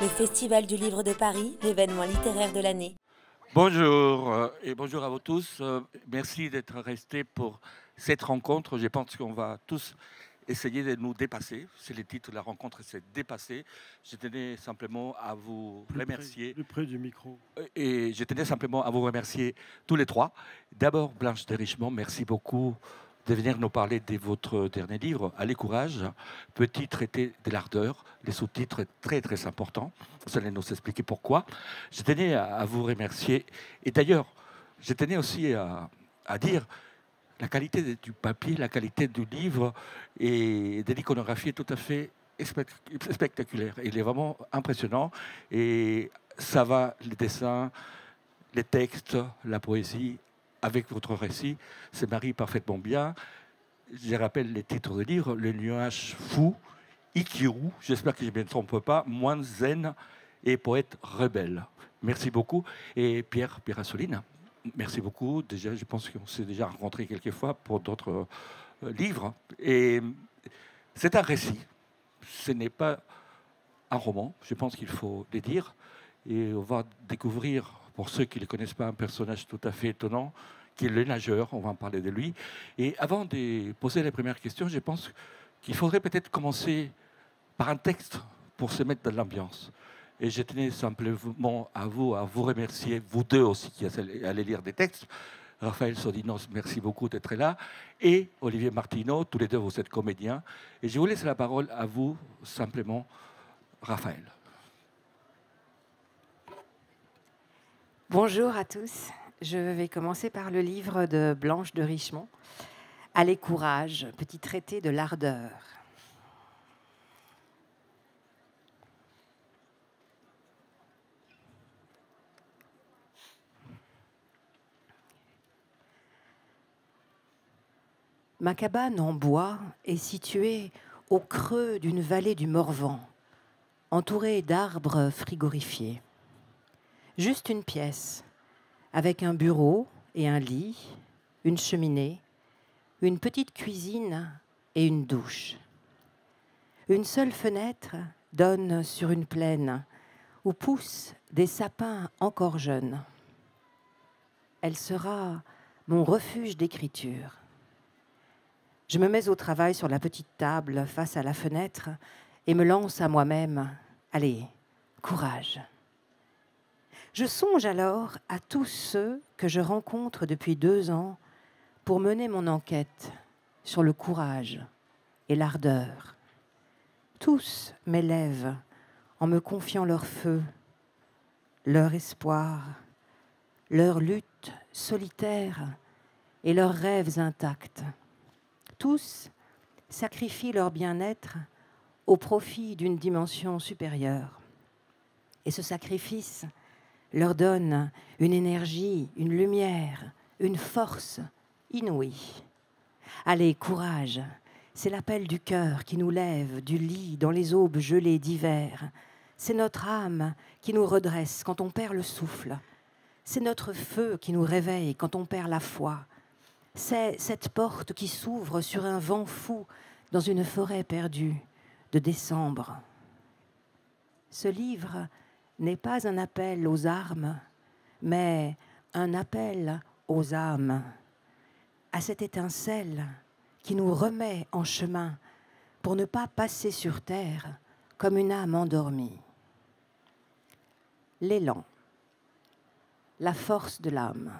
Le Festival du Livre de Paris, l'événement littéraire de l'année. Bonjour et bonjour à vous tous. Merci d'être restés pour cette rencontre. Je pense qu'on va tous essayer de nous dépasser. C'est le titre de la rencontre, c'est dépasser. Je tenais simplement à vous remercier. Plus près du micro. Et je tenais simplement à vous remercier tous les trois. D'abord, Blanche de Richemont, merci beaucoup de venir nous parler de votre dernier livre, Allez courage, petit traité de l'ardeur. Les sous-titres très très importants. Vous allez nous expliquer pourquoi. Je tenais à vous remercier. Et d'ailleurs, je tenais aussi à dire la qualité du papier, la qualité du livre et de l'iconographie est tout à fait spectaculaire. Il est vraiment impressionnant. Et ça va, les dessins, les textes, la poésie, avec votre récit, se marie parfaitement bien. Je rappelle les titres de livres, Le nuage fou, Ikiru, j'espère que je ne me trompe pas, Moine zen et Poète rebelle. Merci beaucoup. Et Pierre Assouline, merci beaucoup. Déjà, je pense qu'on s'est déjà rencontrés quelques fois pour d'autres livres. Et c'est un récit. Ce n'est pas un roman, je pense qu'il faut le dire. Et on va découvrir, pour ceux qui ne le connaissent pas, un personnage tout à fait étonnant, qui est le nageur. On va en parler de lui. Et avant de poser les premières questions, je pense qu'il faudrait peut-être commencer par un texte pour se mettre dans l'ambiance. Et je tenais simplement à vous remercier, vous deux aussi qui allez lire des textes. Raphaël Sodinos, merci beaucoup d'être là. Et Olivier Martineau, tous les deux, vous êtes comédiens. Et je vous laisse la parole à vous, simplement, Raphaël. Bonjour à tous. Je vais commencer par le livre de Blanche de Richemont, Allez courage, petit traité de l'ardeur. Ma cabane en bois est située au creux d'une vallée du Morvan, entourée d'arbres frigorifiés. Juste une pièce, avec un bureau et un lit, une cheminée, une petite cuisine et une douche. Une seule fenêtre donne sur une plaine où poussent des sapins encore jeunes. Elle sera mon refuge d'écriture. Je me mets au travail sur la petite table face à la fenêtre et me lance à moi-même « Allez, courage !» Je songe alors à tous ceux que je rencontre depuis 2 ans pour mener mon enquête sur le courage et l'ardeur. Tous m'élèvent en me confiant leur feu, leur espoir, leur lutte solitaire et leurs rêves intacts. Tous sacrifient leur bien-être au profit d'une dimension supérieure. Et ce sacrifice leur donne une énergie, une lumière, une force inouïe. Allez, courage, c'est l'appel du cœur qui nous lève du lit dans les aubes gelées d'hiver. C'est notre âme qui nous redresse quand on perd le souffle. C'est notre feu qui nous réveille quand on perd la foi. C'est cette porte qui s'ouvre sur un vent fou dans une forêt perdue de décembre. Ce livre n'est pas un appel aux armes, mais un appel aux âmes, à cette étincelle qui nous remet en chemin pour ne pas passer sur terre comme une âme endormie. L'élan, la force de l'âme.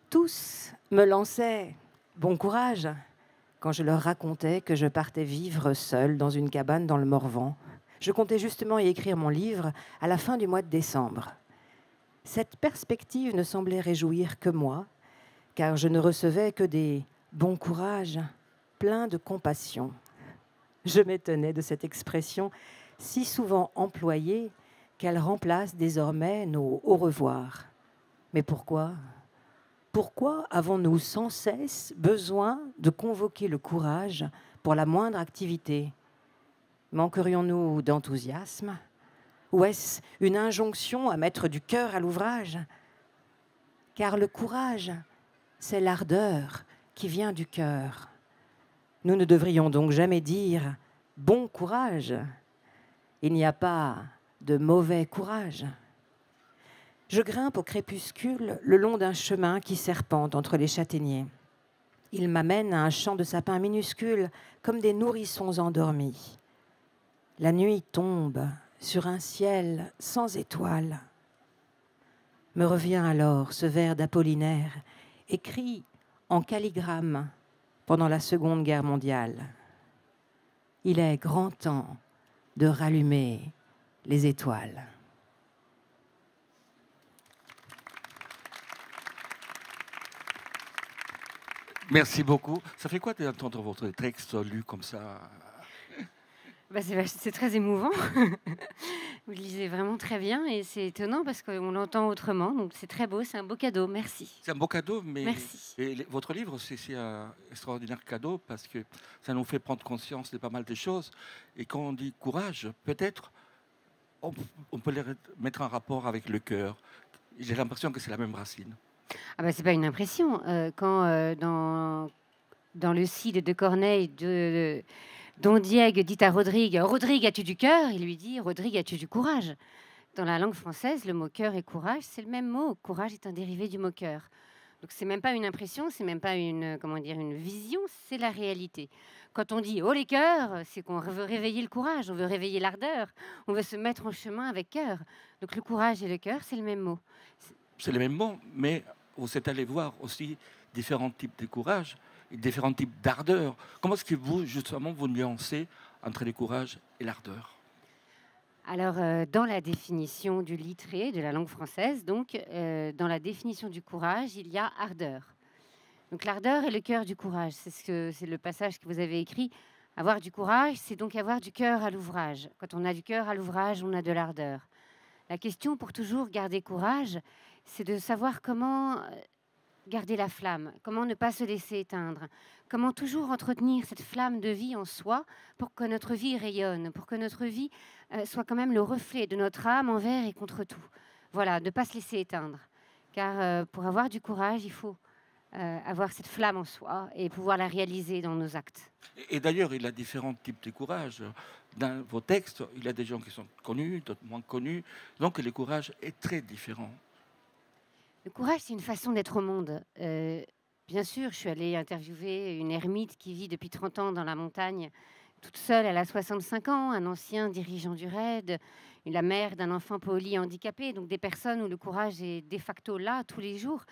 Tous me lançaient « bon courage » quand je leur racontais que je partais vivre seule dans une cabane dans le Morvan. Je comptais justement y écrire mon livre à la fin du mois de décembre. Cette perspective ne semblait réjouir que moi, car je ne recevais que des « bons courage » pleins de compassion. Je m'étonnais de cette expression si souvent employée qu'elle remplace désormais nos « au revoir ». Mais pourquoi ? Pourquoi avons-nous sans cesse besoin de convoquer le courage pour la moindre activité ? Manquerions-nous d'enthousiasme ? Ou est-ce une injonction à mettre du cœur à l'ouvrage ? Car le courage, c'est l'ardeur qui vient du cœur. Nous ne devrions donc jamais dire « bon courage », Il n'y a pas de mauvais courage. Je grimpe au crépuscule le long d'un chemin qui serpente entre les châtaigniers. Il m'amène à un champ de sapins minuscules, comme des nourrissons endormis. La nuit tombe sur un ciel sans étoiles. Me revient alors ce vers d'Apollinaire, écrit en calligramme pendant la Seconde Guerre mondiale. Il est grand temps de rallumer les étoiles. Merci beaucoup. Ça fait quoi d'entendre votre texte lu comme ça? Bah, c'est très émouvant. Vous le lisez vraiment très bien et c'est étonnant parce qu'on l'entend autrement. Donc c'est très beau, c'est un beau cadeau. Merci. C'est un beau cadeau, mais Merci. votre livre, c'est un extraordinaire cadeau parce que ça nous fait prendre conscience de pas mal de choses. Et quand on dit courage, peut-être on peut les mettre en rapport avec le cœur. J'ai l'impression que c'est la même racine. Ah bah, c'est pas une impression. Quand dans le Cid de Corneille, Don Diego dit à Rodrigue, Rodrigue, as-tu du cœur? Il lui dit, Rodrigue, as-tu du courage? Dans la langue française, le mot cœur et courage, c'est le même mot. Courage est un dérivé du mot cœur. Donc c'est même pas une impression, c'est même pas une, comment dire, une vision, c'est la réalité. Quand on dit oh les cœurs, c'est qu'on veut réveiller le courage, on veut réveiller l'ardeur, on veut se mettre en chemin avec cœur. Donc le courage et le cœur, c'est le même mot. C'est le même mot, mais vous êtes allé voir aussi différents types de courage et différents types d'ardeur. Comment est-ce que vous, justement, vous nuancez entre le courage et l'ardeur? Alors, dans la définition du littré, de la langue française, donc, dans la définition du courage, il y a ardeur. Donc, l'ardeur est le cœur du courage. C'est le passage que vous avez écrit. Avoir du courage, c'est donc avoir du cœur à l'ouvrage. Quand on a du cœur à l'ouvrage, on a de l'ardeur. La question pour toujours garder courage, c'est de savoir comment garder la flamme, comment ne pas se laisser éteindre, comment toujours entretenir cette flamme de vie en soi pour que notre vie rayonne, pour que notre vie soit quand même le reflet de notre âme envers et contre tout. Voilà, ne pas se laisser éteindre. Car pour avoir du courage, il faut avoir cette flamme en soi et pouvoir la réaliser dans nos actes. Et d'ailleurs, il y a différents types de courage. Dans vos textes, il y a des gens qui sont connus, d'autres moins connus. Donc le courage est très différent. Le courage, c'est une façon d'être au monde. Bien sûr, je suis allée interviewer une ermite qui vit depuis 30 ans dans la montagne, toute seule, elle a 65 ans, un ancien dirigeant du RAID, la mère d'un enfant polyhandicapé, donc des personnes où le courage est de facto là tous les jours.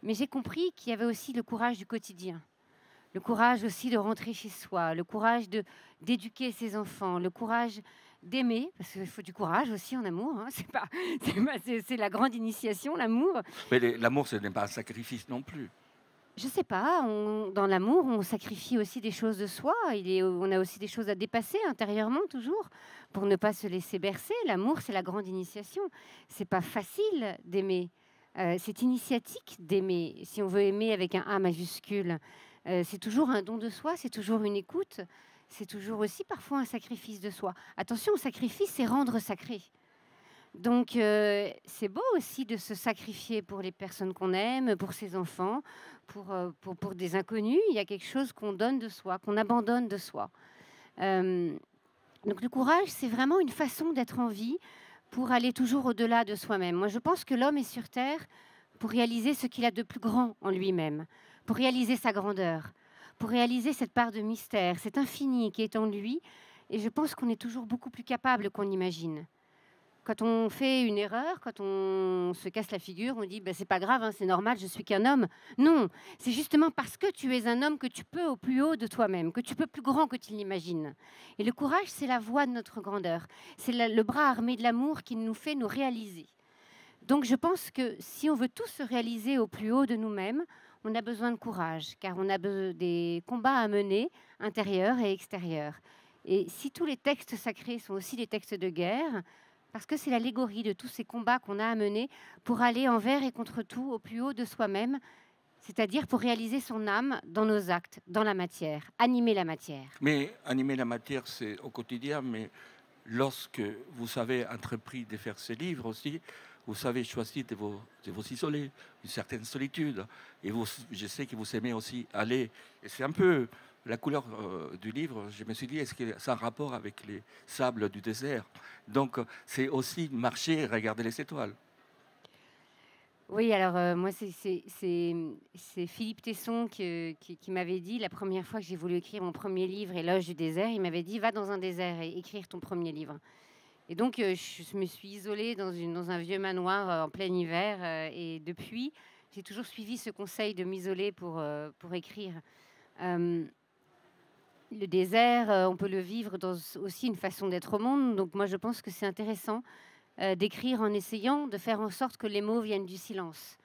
Mais j'ai compris qu'il y avait aussi le courage du quotidien. Le courage aussi de rentrer chez soi, le courage d'éduquer ses enfants, le courage d'aimer, parce qu'il faut du courage aussi en amour. Hein. C'est la grande initiation, l'amour. Mais l'amour, ce n'est pas un sacrifice non plus. Je sais pas, dans l'amour, on sacrifie aussi des choses de soi. On a aussi des choses à dépasser intérieurement, toujours, pour ne pas se laisser bercer. L'amour, c'est la grande initiation. C'est pas facile d'aimer. C'est initiatique d'aimer. Si on veut aimer avec un A majuscule, c'est toujours un don de soi, c'est toujours une écoute. C'est toujours aussi parfois un sacrifice de soi. Attention, sacrifice, c'est rendre sacré. Donc, c'est beau aussi de se sacrifier pour les personnes qu'on aime, pour ses enfants, pour des inconnus. Il y a quelque chose qu'on donne de soi, qu'on abandonne de soi. Donc, le courage, c'est vraiment une façon d'être en vie pour aller toujours au-delà de soi-même. Moi, je pense que l'homme est sur Terre pour réaliser ce qu'il a de plus grand en lui-même, pour réaliser sa grandeur, pour réaliser cette part de mystère, cet infini qui est en lui. Et je pense qu'on est toujours beaucoup plus capable qu'on imagine. Quand on fait une erreur, quand on se casse la figure, on dit c'est pas grave, hein, c'est normal, je suis qu'un homme. Non, c'est justement parce que tu es un homme que tu peux au plus haut de toi-même, que tu peux plus grand que tu l'imagines. Et le courage, c'est la voie de notre grandeur. C'est le bras armé de l'amour qui nous fait nous réaliser. Donc je pense que si on veut tous se réaliser au plus haut de nous-mêmes, on a besoin de courage, car on a des combats à mener, intérieurs et extérieurs. Et si tous les textes sacrés sont aussi des textes de guerre, parce que c'est l'allégorie de tous ces combats qu'on a à mener pour aller envers et contre tout au plus haut de soi-même, c'est-à-dire pour réaliser son âme dans nos actes, dans la matière, animer la matière. Mais animer la matière, c'est au quotidien, mais lorsque vous avez entrepris de faire ce livre aussi, vous avez choisi de vous isoler, une certaine solitude. Et je sais que vous aimez aussi aller. Et c'est un peu la couleur du livre, je me suis dit, est-ce que ça a un rapport avec les sables du désert? Donc, c'est aussi marcher et regarder les étoiles. Oui, alors moi, c'est Philippe Tesson qui m'avait dit, la première fois que j'ai voulu écrire mon premier livre, Éloge du désert, il m'avait dit, va dans un désert et écrire ton premier livre. Et donc, je me suis isolée dans un vieux manoir en plein hiver. Et depuis, j'ai toujours suivi ce conseil de m'isoler pour écrire. Le désert, on peut le vivre dans aussi une façon d'être au monde. Donc moi, je pense que c'est intéressant d'écrire en essayant de faire en sorte que les mots viennent du silence.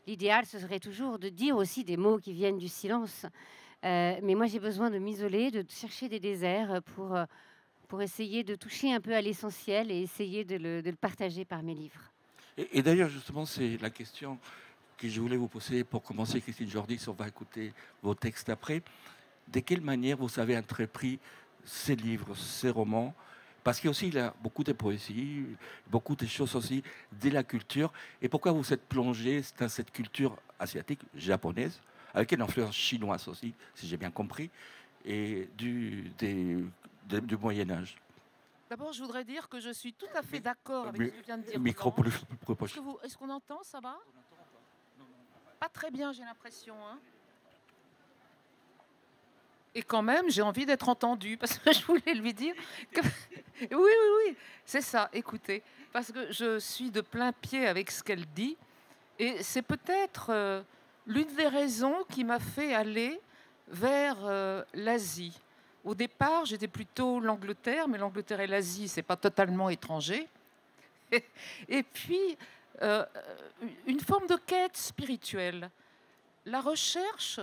L'idéal, ce serait toujours de dire aussi des mots qui viennent du silence. Mais moi, j'ai besoin de m'isoler, de chercher des déserts pour essayer de toucher un peu à l'essentiel et essayer de le partager par mes livres. Et d'ailleurs, justement, c'est la question que je voulais vous poser pour commencer, Christine Jordi, on va écouter vos textes après. De quelle manière vous avez entrepris ces livres, ces romans? Parce qu'il y a beaucoup de poésie, beaucoup de choses aussi de la culture. Et pourquoi vous êtes plongé dans cette culture asiatique, japonaise, avec une influence chinoise aussi, si j'ai bien compris, et du Moyen-Âge? D'abord, je voudrais dire que je suis tout à fait d'accord avec ce que vient de dire Micro Roland. plus proche. Est-ce qu'on entend, ça va? Pas très bien, j'ai l'impression. Hein. Et quand même, j'ai envie d'être entendue, parce que je voulais lui dire que... Oui, c'est ça, écoutez. Parce que je suis de plein pied avec ce qu'elle dit. Et c'est peut-être l'une des raisons qui m'a fait aller vers l'Asie. Au départ, j'étais plutôt l'Angleterre, mais l'Angleterre et l'Asie, c'est pas totalement étranger. Et puis, une forme de quête spirituelle. La recherche,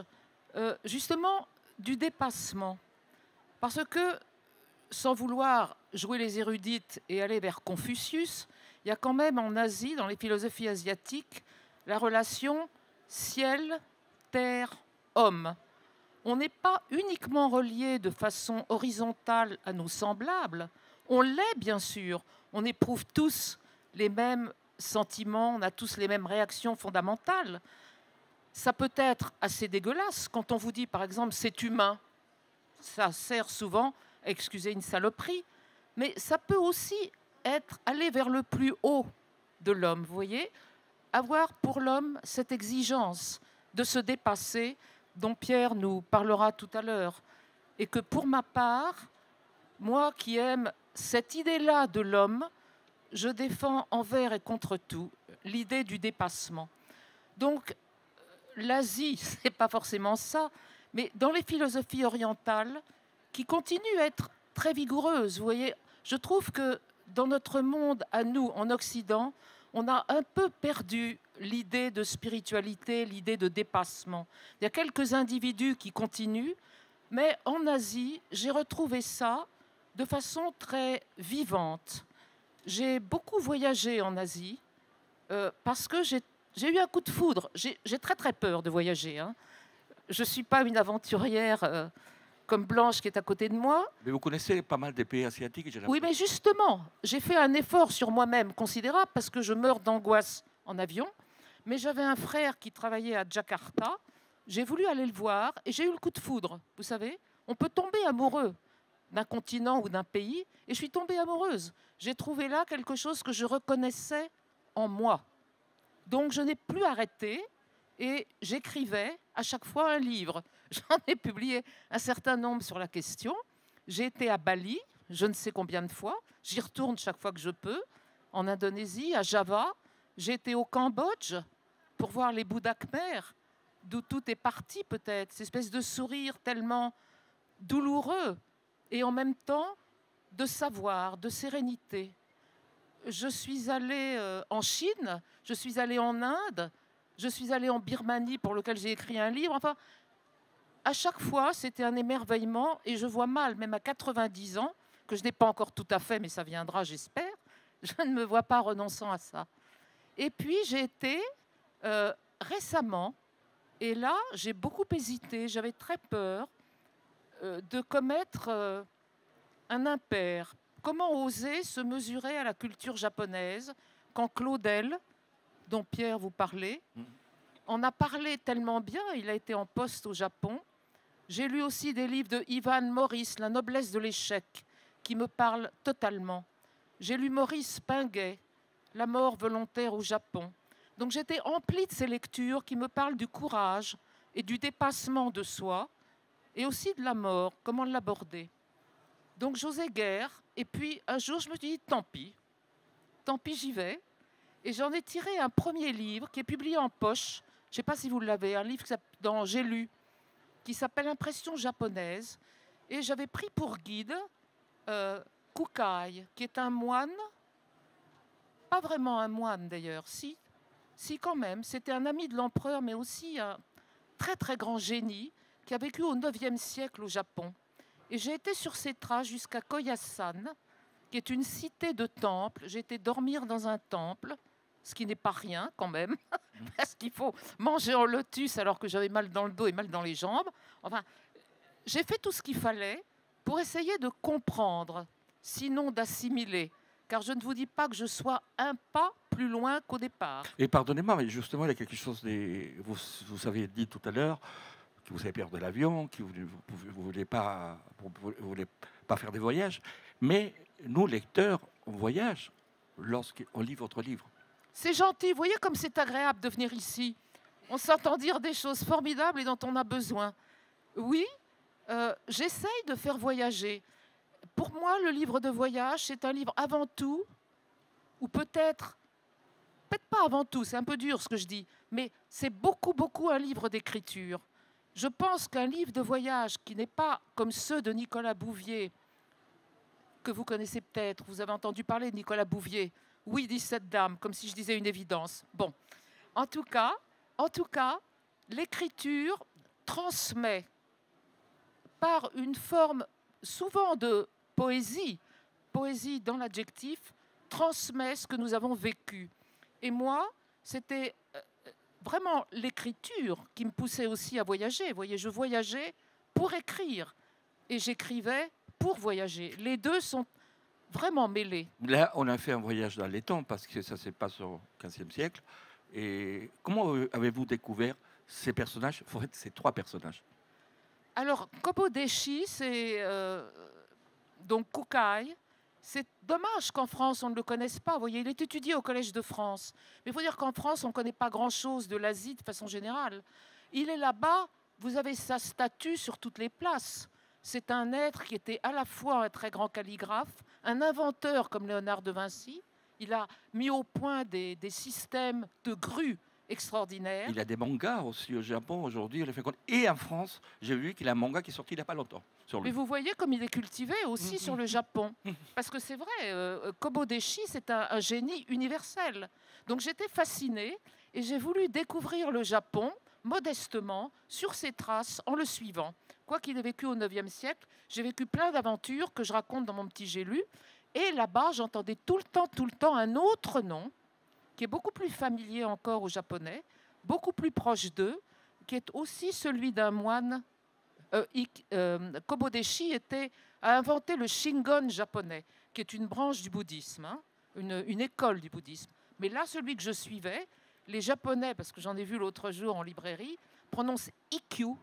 justement, du dépassement. Parce que, sans vouloir jouer les érudites et aller vers Confucius, il y a quand même en Asie, dans les philosophies asiatiques, la relation ciel, terre, homme. On n'est pas uniquement relié de façon horizontale à nos semblables. On l'est, bien sûr. On éprouve tous les mêmes sentiments, on a tous les mêmes réactions fondamentales. Ça peut être assez dégueulasse quand on vous dit, par exemple, c'est humain. Ça sert souvent à excuser une saloperie. Mais ça peut aussi être aller vers le plus haut de l'homme, vous voyez, avoir pour l'homme cette exigence de se dépasser, dont Pierre nous parlera tout à l'heure. Et que pour ma part, moi qui aime cette idée-là de l'homme, je défends envers et contre tout l'idée du dépassement. Donc, l'Asie, ce n'est pas forcément ça, mais dans les philosophies orientales, qui continuent à être très vigoureuses, vous voyez, je trouve que dans notre monde, à nous, en Occident, on a un peu perdu l'idée de spiritualité, l'idée de dépassement. Il y a quelques individus qui continuent, mais en Asie, j'ai retrouvé ça de façon très vivante. J'ai beaucoup voyagé en Asie parce que j'ai eu un coup de foudre. J'ai très très peur de voyager. Hein. Je ne suis pas une aventurière comme Blanche qui est à côté de moi. Mais vous connaissez pas mal des pays asiatiques. Oui, mais justement, j'ai fait un effort sur moi-même considérable parce que je meurs d'angoisse en avion. Mais j'avais un frère qui travaillait à Jakarta. J'ai voulu aller le voir et j'ai eu le coup de foudre. Vous savez, on peut tomber amoureux d'un continent ou d'un pays. Et je suis tombée amoureuse. J'ai trouvé là quelque chose que je reconnaissais en moi. Donc je n'ai plus arrêté et j'écrivais à chaque fois un livre. J'en ai publié un certain nombre sur la question. J'ai été à Bali, je ne sais combien de fois. J'y retourne chaque fois que je peux. En Indonésie, à Java. J'ai été au Cambodge pour voir les Bouddhas khmers, d'où tout est parti peut-être. Cette espèce de sourire tellement douloureux et en même temps de savoir, de sérénité. Je suis allée en Chine, je suis allée en Inde, je suis allée en Birmanie pour lequel j'ai écrit un livre. Enfin, à chaque fois, c'était un émerveillement et je vois mal, même à 90 ans, que je n'ai pas encore tout à fait, mais ça viendra, j'espère, je ne me vois pas renonçant à ça. Et puis, j'ai été récemment, et là, j'ai beaucoup hésité, j'avais très peur de commettre un impair. Comment oser se mesurer à la culture japonaise quand Claudel, dont Pierre vous parlait, en a parlé tellement bien, il a été en poste au Japon. J'ai lu aussi des livres de Ivan Maurice, La noblesse de l'échec, qui me parlent totalement. J'ai lu Maurice Pinguet, La mort volontaire au Japon. Donc j'étais emplie de ces lectures qui me parlent du courage et du dépassement de soi, et aussi de la mort, comment l'aborder. Donc j'osais guère, et puis un jour je me suis dit, tant pis, j'y vais. Et j'en ai tiré un premier livre qui est publié en poche, je ne sais pas si vous l'avez, un livre dont j'ai lu, qui s'appelle Impression japonaise. Et j'avais pris pour guide Kukai, qui est un moine, pas vraiment un moine d'ailleurs, si quand même, c'était un ami de l'empereur, mais aussi un très très grand génie qui a vécu au IXe siècle au Japon. Et j'ai été sur ses traces jusqu'à Koyasan, qui est une cité de temples. J'ai été dormir dans un temple, ce qui n'est pas rien quand même, parce qu'il faut manger en lotus alors que j'avais mal dans le dos et mal dans les jambes. Enfin, j'ai fait tout ce qu'il fallait pour essayer de comprendre, sinon d'assimiler, car je ne vous dis pas que je sois un pas plus loin qu'au départ. Et pardonnez-moi, mais justement, il y a quelque chose, vous avez dit tout à l'heure que vous avez peur de l'avion, que vous ne voulez pas faire des voyages, mais nous, lecteurs, on voyage lorsqu'on lit votre livre. C'est gentil, vous voyez comme c'est agréable de venir ici. On s'entend dire des choses formidables et dont on a besoin. Oui, j'essaye de faire voyager. Pour moi, le livre de voyage, c'est un livre avant tout, ou peut-être pas avant tout, c'est un peu dur ce que je dis, mais c'est beaucoup, beaucoup un livre d'écriture. Je pense qu'un livre de voyage qui n'est pas comme ceux de Nicolas Bouvier, que vous connaissez peut-être, vous avez entendu parler de Nicolas Bouvier, oui, 17 dames, comme si je disais une évidence. Bon, en tout cas, l'écriture transmet par une forme souvent de poésie dans l'adjectif, transmet ce que nous avons vécu. Et moi, c'était vraiment l'écriture qui me poussait aussi à voyager. Vous voyez, je voyageais pour écrire et j'écrivais pour voyager. Les deux sont vraiment mêlés. Là, on a fait un voyage dans les temps parce que ça se passe au XVe siècle. Et comment avez-vous découvert ces personnages, en fait, ces trois personnages? Alors, Kobodeshi, c'est donc Kukai. C'est dommage qu'en France, on ne le connaisse pas. Vous voyez, il est étudié au Collège de France. Mais il faut dire qu'en France, on ne connaît pas grand-chose de l'Asie de façon générale. Il est là-bas, vous avez sa statue sur toutes les places. C'est un être qui était à la fois un très grand calligraphe, un inventeur comme Léonard de Vinci. Il a mis au point des systèmes de grues extraordinaires. Il a des mangas aussi au Japon aujourd'hui. Et en France, j'ai vu qu'il a un manga qui est sorti il n'y a pas longtemps sur lui. Mais vous voyez comme il est cultivé aussi sur le Japon. Parce que c'est vrai, Kobodeshi, c'est un génie universel. Donc j'étais fascinée et j'ai voulu découvrir le Japon modestement sur ses traces en le suivant. Quoi qu'il ait vécu au IXe siècle, j'ai vécu plein d'aventures que je raconte dans mon petit J'ai lu. Et là-bas, j'entendais tout le temps un autre nom qui est beaucoup plus familier encore aux Japonais, beaucoup plus proche d'eux, qui est aussi celui d'un moine. Kobodeshi a inventé le Shingon japonais, qui est une branche du bouddhisme, hein, une école du bouddhisme. Mais là, celui que je suivais, les Japonais, parce que j'en ai vu l'autre jour en librairie, prononcent Ikkyu.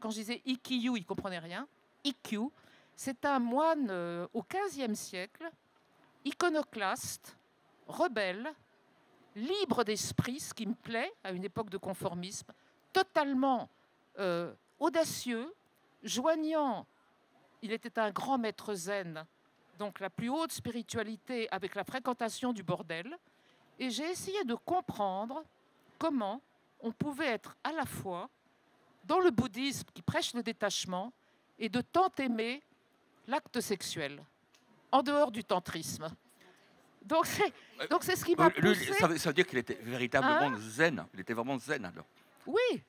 Quand je disais Ikkyu, ils ne comprenaient rien. Ikkyu, c'est un moine au XVe siècle, iconoclaste, rebelle, libre d'esprit, ce qui me plaît à une époque de conformisme, totalement audacieux, joignant, il était un grand maître zen, donc la plus haute spiritualité avec la fréquentation du bordel, et j'ai essayé de comprendre comment on pouvait être à la fois dans le bouddhisme qui prêche le détachement et de tant aimer l'acte sexuel, en dehors du tantrisme. Donc c'est ce qui m'a poussé. Ça veut dire qu'il était véritablement zen. Il était vraiment zen alors. Oui,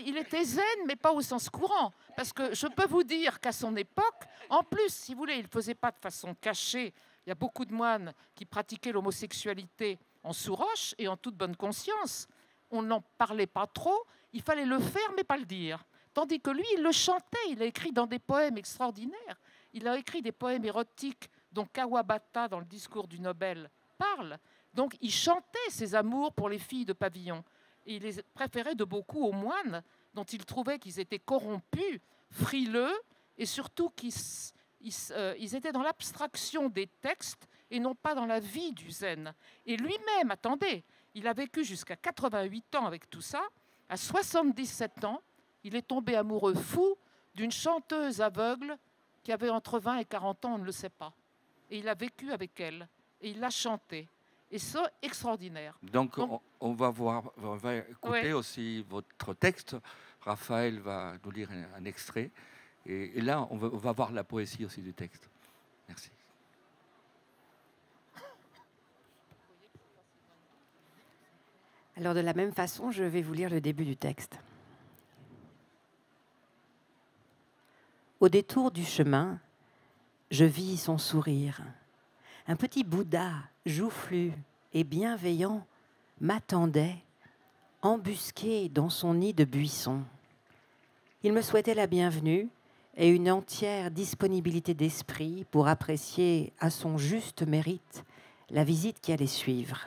il était zen, mais pas au sens courant. Parce que je peux vous dire qu'à son époque, en plus, si vous voulez, il ne le faisait pas de façon cachée. Il y a beaucoup de moines qui pratiquaient l'homosexualité en sous-roche et en toute bonne conscience. On n'en parlait pas trop. Il fallait le faire, mais pas le dire. Tandis que lui, il le chantait. Il a écrit dans des poèmes extraordinaires. Il a écrit des poèmes érotiques dont Kawabata, dans le discours du Nobel, parle. Donc, il chantait ses amours pour les filles de pavillon. Et il les préférait de beaucoup aux moines dont il trouvait qu'ils étaient corrompus, frileux, et surtout qu'ils étaient dans l'abstraction des textes et non pas dans la vie du zen. Et lui-même, attendez, il a vécu jusqu'à 88 ans avec tout ça. À 77 ans, il est tombé amoureux fou d'une chanteuse aveugle qui avait entre 20 et 40 ans, on ne le sait pas. Et il a vécu avec elle, et il l'a chantée. Et ça, extraordinaire. Donc on va écouter aussi votre texte. Raphaël va nous lire un extrait. Et là, on va voir la poésie aussi du texte. Merci. Alors de la même façon, je vais vous lire le début du texte. Au détour du chemin, je vis son sourire. Un petit Bouddha, joufflu et bienveillant, m'attendait, embusqué dans son nid de buissons. Il me souhaitait la bienvenue et une entière disponibilité d'esprit pour apprécier à son juste mérite la visite qui allait suivre.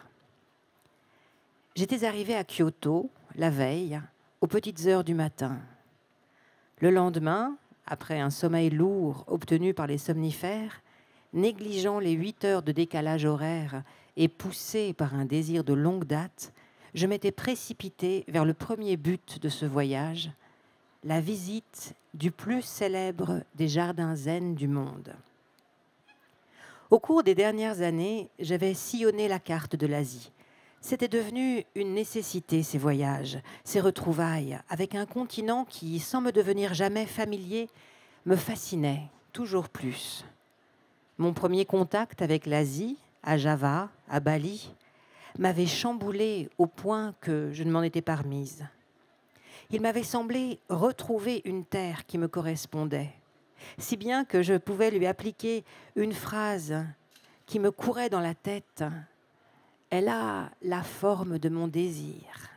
J'étais arrivée à Kyoto, la veille, aux petites heures du matin. Le lendemain, après un sommeil lourd obtenu par les somnifères, négligeant les 8 heures de décalage horaire et poussé par un désir de longue date, je m'étais précipitée vers le premier but de ce voyage, la visite du plus célèbre des jardins zen du monde. Au cours des dernières années, j'avais sillonné la carte de l'Asie. C'était devenu une nécessité, ces voyages, ces retrouvailles, avec un continent qui, sans me devenir jamais familier, me fascinait toujours plus. Mon premier contact avec l'Asie, à Java, à Bali, m'avait chamboulé au point que je ne m'en étais pas remise. Il m'avait semblé retrouver une terre qui me correspondait, si bien que je pouvais lui appliquer une phrase qui me courait dans la tête. Elle a la forme de mon désir.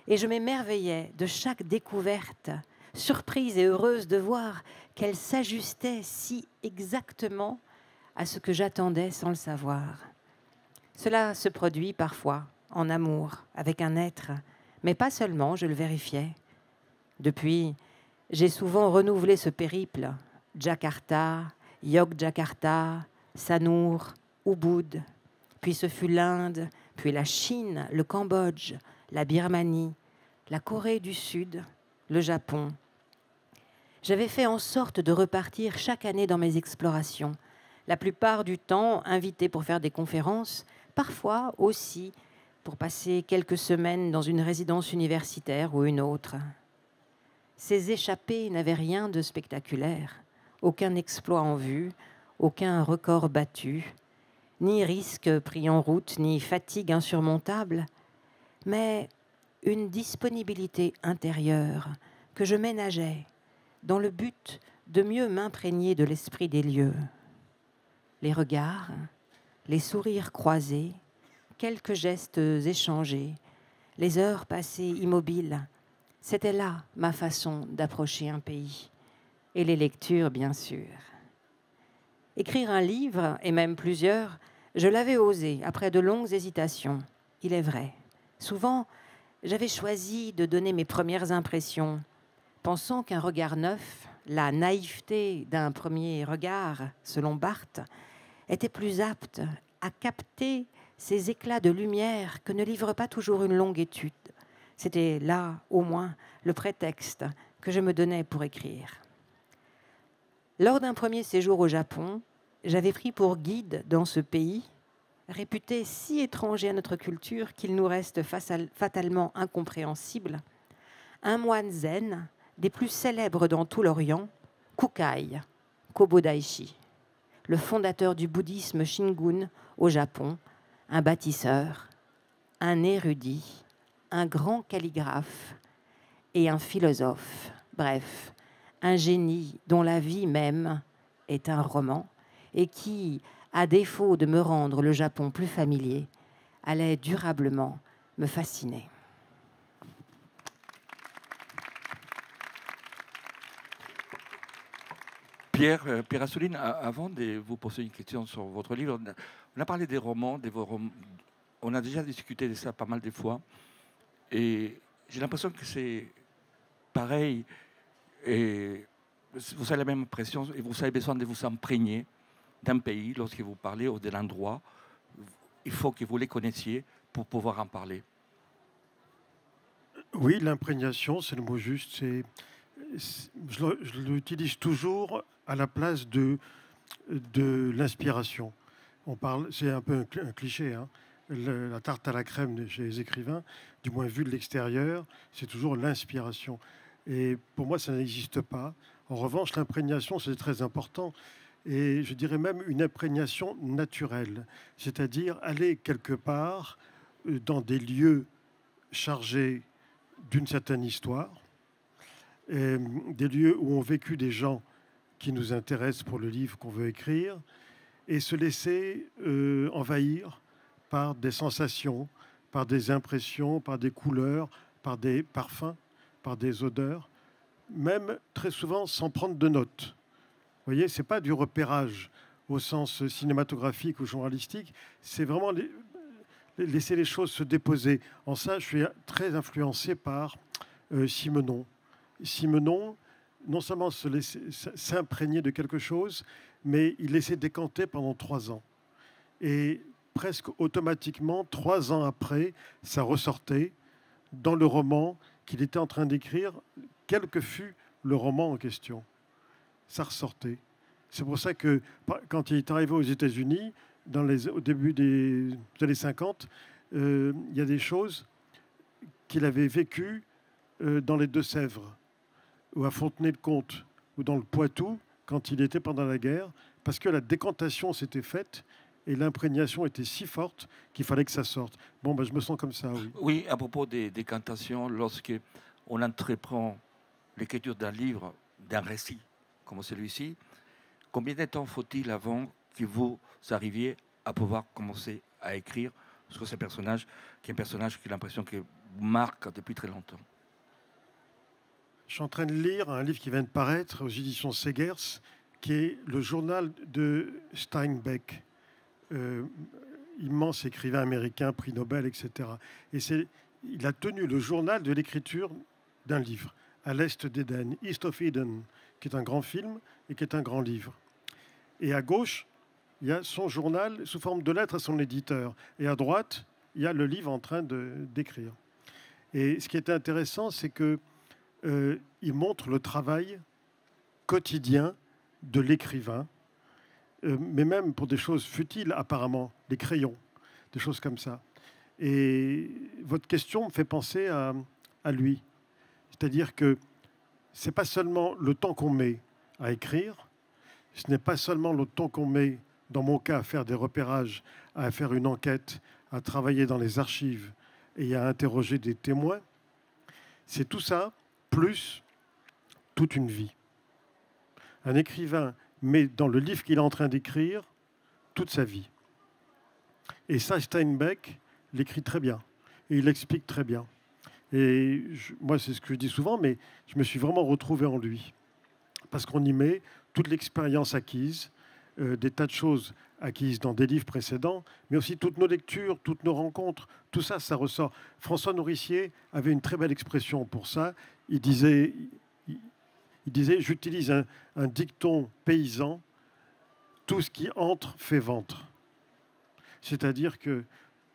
Et je m'émerveillais de chaque découverte, surprise et heureuse de voir qu'elle s'ajustait si exactement à ce que j'attendais sans le savoir. Cela se produit parfois en amour avec un être, mais pas seulement, je le vérifiais. Depuis, j'ai souvent renouvelé ce périple. Jakarta, Yogyakarta, Sanur, Ubud. Puis ce fut l'Inde, puis la Chine, le Cambodge, la Birmanie, la Corée du Sud, le Japon. J'avais fait en sorte de repartir chaque année dans mes explorations, la plupart du temps invité pour faire des conférences, parfois aussi pour passer quelques semaines dans une résidence universitaire ou une autre. Ces échappées n'avaient rien de spectaculaire, aucun exploit en vue, aucun record battu, ni risque pris en route, ni fatigue insurmontable, mais une disponibilité intérieure que je ménageais dans le but de mieux m'imprégner de l'esprit des lieux. Les regards, les sourires croisés, quelques gestes échangés, les heures passées immobiles, c'était là ma façon d'approcher un pays. Et les lectures, bien sûr. Écrire un livre, et même plusieurs, je l'avais osé après de longues hésitations, il est vrai. Souvent, j'avais choisi de donner mes premières impressions, pensant qu'un regard neuf, la naïveté d'un premier regard, selon Barthes, était plus apte à capter ces éclats de lumière que ne livre pas toujours une longue étude. C'était là, au moins, le prétexte que je me donnais pour écrire. Lors d'un premier séjour au Japon, j'avais pris pour guide dans ce pays, réputé si étranger à notre culture qu'il nous reste fatalement incompréhensible, un moine zen des plus célèbres dans tout l'Orient, Kukai Kobodaishi, le fondateur du bouddhisme Shingun au Japon, un bâtisseur, un érudit, un grand calligraphe et un philosophe, bref, un génie dont la vie même est un roman et qui, à défaut de me rendre le Japon plus familier, allait durablement me fasciner. Pierre Assouline, avant de vous poser une question sur votre livre, on a parlé des romans, on a déjà discuté de ça pas mal de fois, et j'ai l'impression que c'est pareil, et vous avez la même impression et vous avez besoin de vous imprégner d'un pays lorsque vous parlez ou de l'endroit. Il faut que vous les connaissiez pour pouvoir en parler. Oui, l'imprégnation, c'est le mot juste. Je l'utilise toujours à la place de l'inspiration. On parle, c'est un peu un cliché, hein. La tarte à la crème chez les écrivains, du moins vu de l'extérieur, c'est toujours l'inspiration. Et pour moi, ça n'existe pas. En revanche, l'imprégnation, c'est très important. Et je dirais même une imprégnation naturelle, c'est-à-dire aller quelque part dans des lieux chargés d'une certaine histoire, des lieux où ont vécu des gens qui nous intéressent pour le livre qu'on veut écrire, et se laisser envahir par des sensations, par des impressions, par des couleurs, par des parfums, par des odeurs, même très souvent sans prendre de notes. Vous voyez, ce n'est pas du repérage au sens cinématographique ou journalistique, c'est vraiment laisser les choses se déposer. En ça, je suis très influencé par Simenon. Simenon, non seulement s'imprégner de quelque chose, mais il laissait décanter pendant 3 ans. Et presque automatiquement, 3 ans après, ça ressortait dans le roman qu'il était en train d'écrire, quel que fût le roman en question. Ça ressortait. C'est pour ça que quand il est arrivé aux États-Unis, au début des années 50, il y a des choses qu'il avait vécues dans les Deux-Sèvres, ou à Fontenay-le-Comte, ou dans le Poitou, quand il était pendant la guerre, parce que la décantation s'était faite et l'imprégnation était si forte qu'il fallait que ça sorte. Bon, ben, je me sens comme ça, oui. Oui, à propos des décantations, lorsque on entreprend l'écriture d'un livre, d'un récit comme celui-ci, combien de temps faut-il avant que vous arriviez à pouvoir commencer à écrire sur ce personnage, qui est un personnage qui a l'impression que vous marque depuis très longtemps? Je suis en train de lire un livre qui vient de paraître aux éditions Segers, qui est le journal de Steinbeck, immense écrivain américain, prix Nobel, etc. Et il a tenu le journal de l'écriture d'un livre, À l'Est d'Éden, East of Eden, qui est un grand film et qui est un grand livre. Et à gauche, il y a son journal sous forme de lettres à son éditeur. Et à droite, il y a le livre en train d'écrire. Et ce qui est intéressant, c'est que il montre le travail quotidien de l'écrivain, mais même pour des choses futiles apparemment, des crayons, des choses comme ça. Et votre question me fait penser à lui. C'est-à-dire que ce n'est pas seulement le temps qu'on met à écrire, ce n'est pas seulement le temps qu'on met, dans mon cas, à faire des repérages, à faire une enquête, à travailler dans les archives et à interroger des témoins. C'est tout ça, plus toute une vie. Un écrivain met dans le livre qu'il est en train d'écrire toute sa vie. Et ça, Steinbeck l'écrit très bien. Et il l'explique très bien. Et moi, c'est ce que je dis souvent, mais je me suis vraiment retrouvé en lui. Parce qu'on y met toute l'expérience acquise, des tas de choses acquises dans des livres précédents, mais aussi toutes nos lectures, toutes nos rencontres, tout ça, ça ressort. François Nourricier avait une très belle expression pour ça. Il disait j'utilise un dicton paysan, tout ce qui entre fait ventre. C'est-à-dire que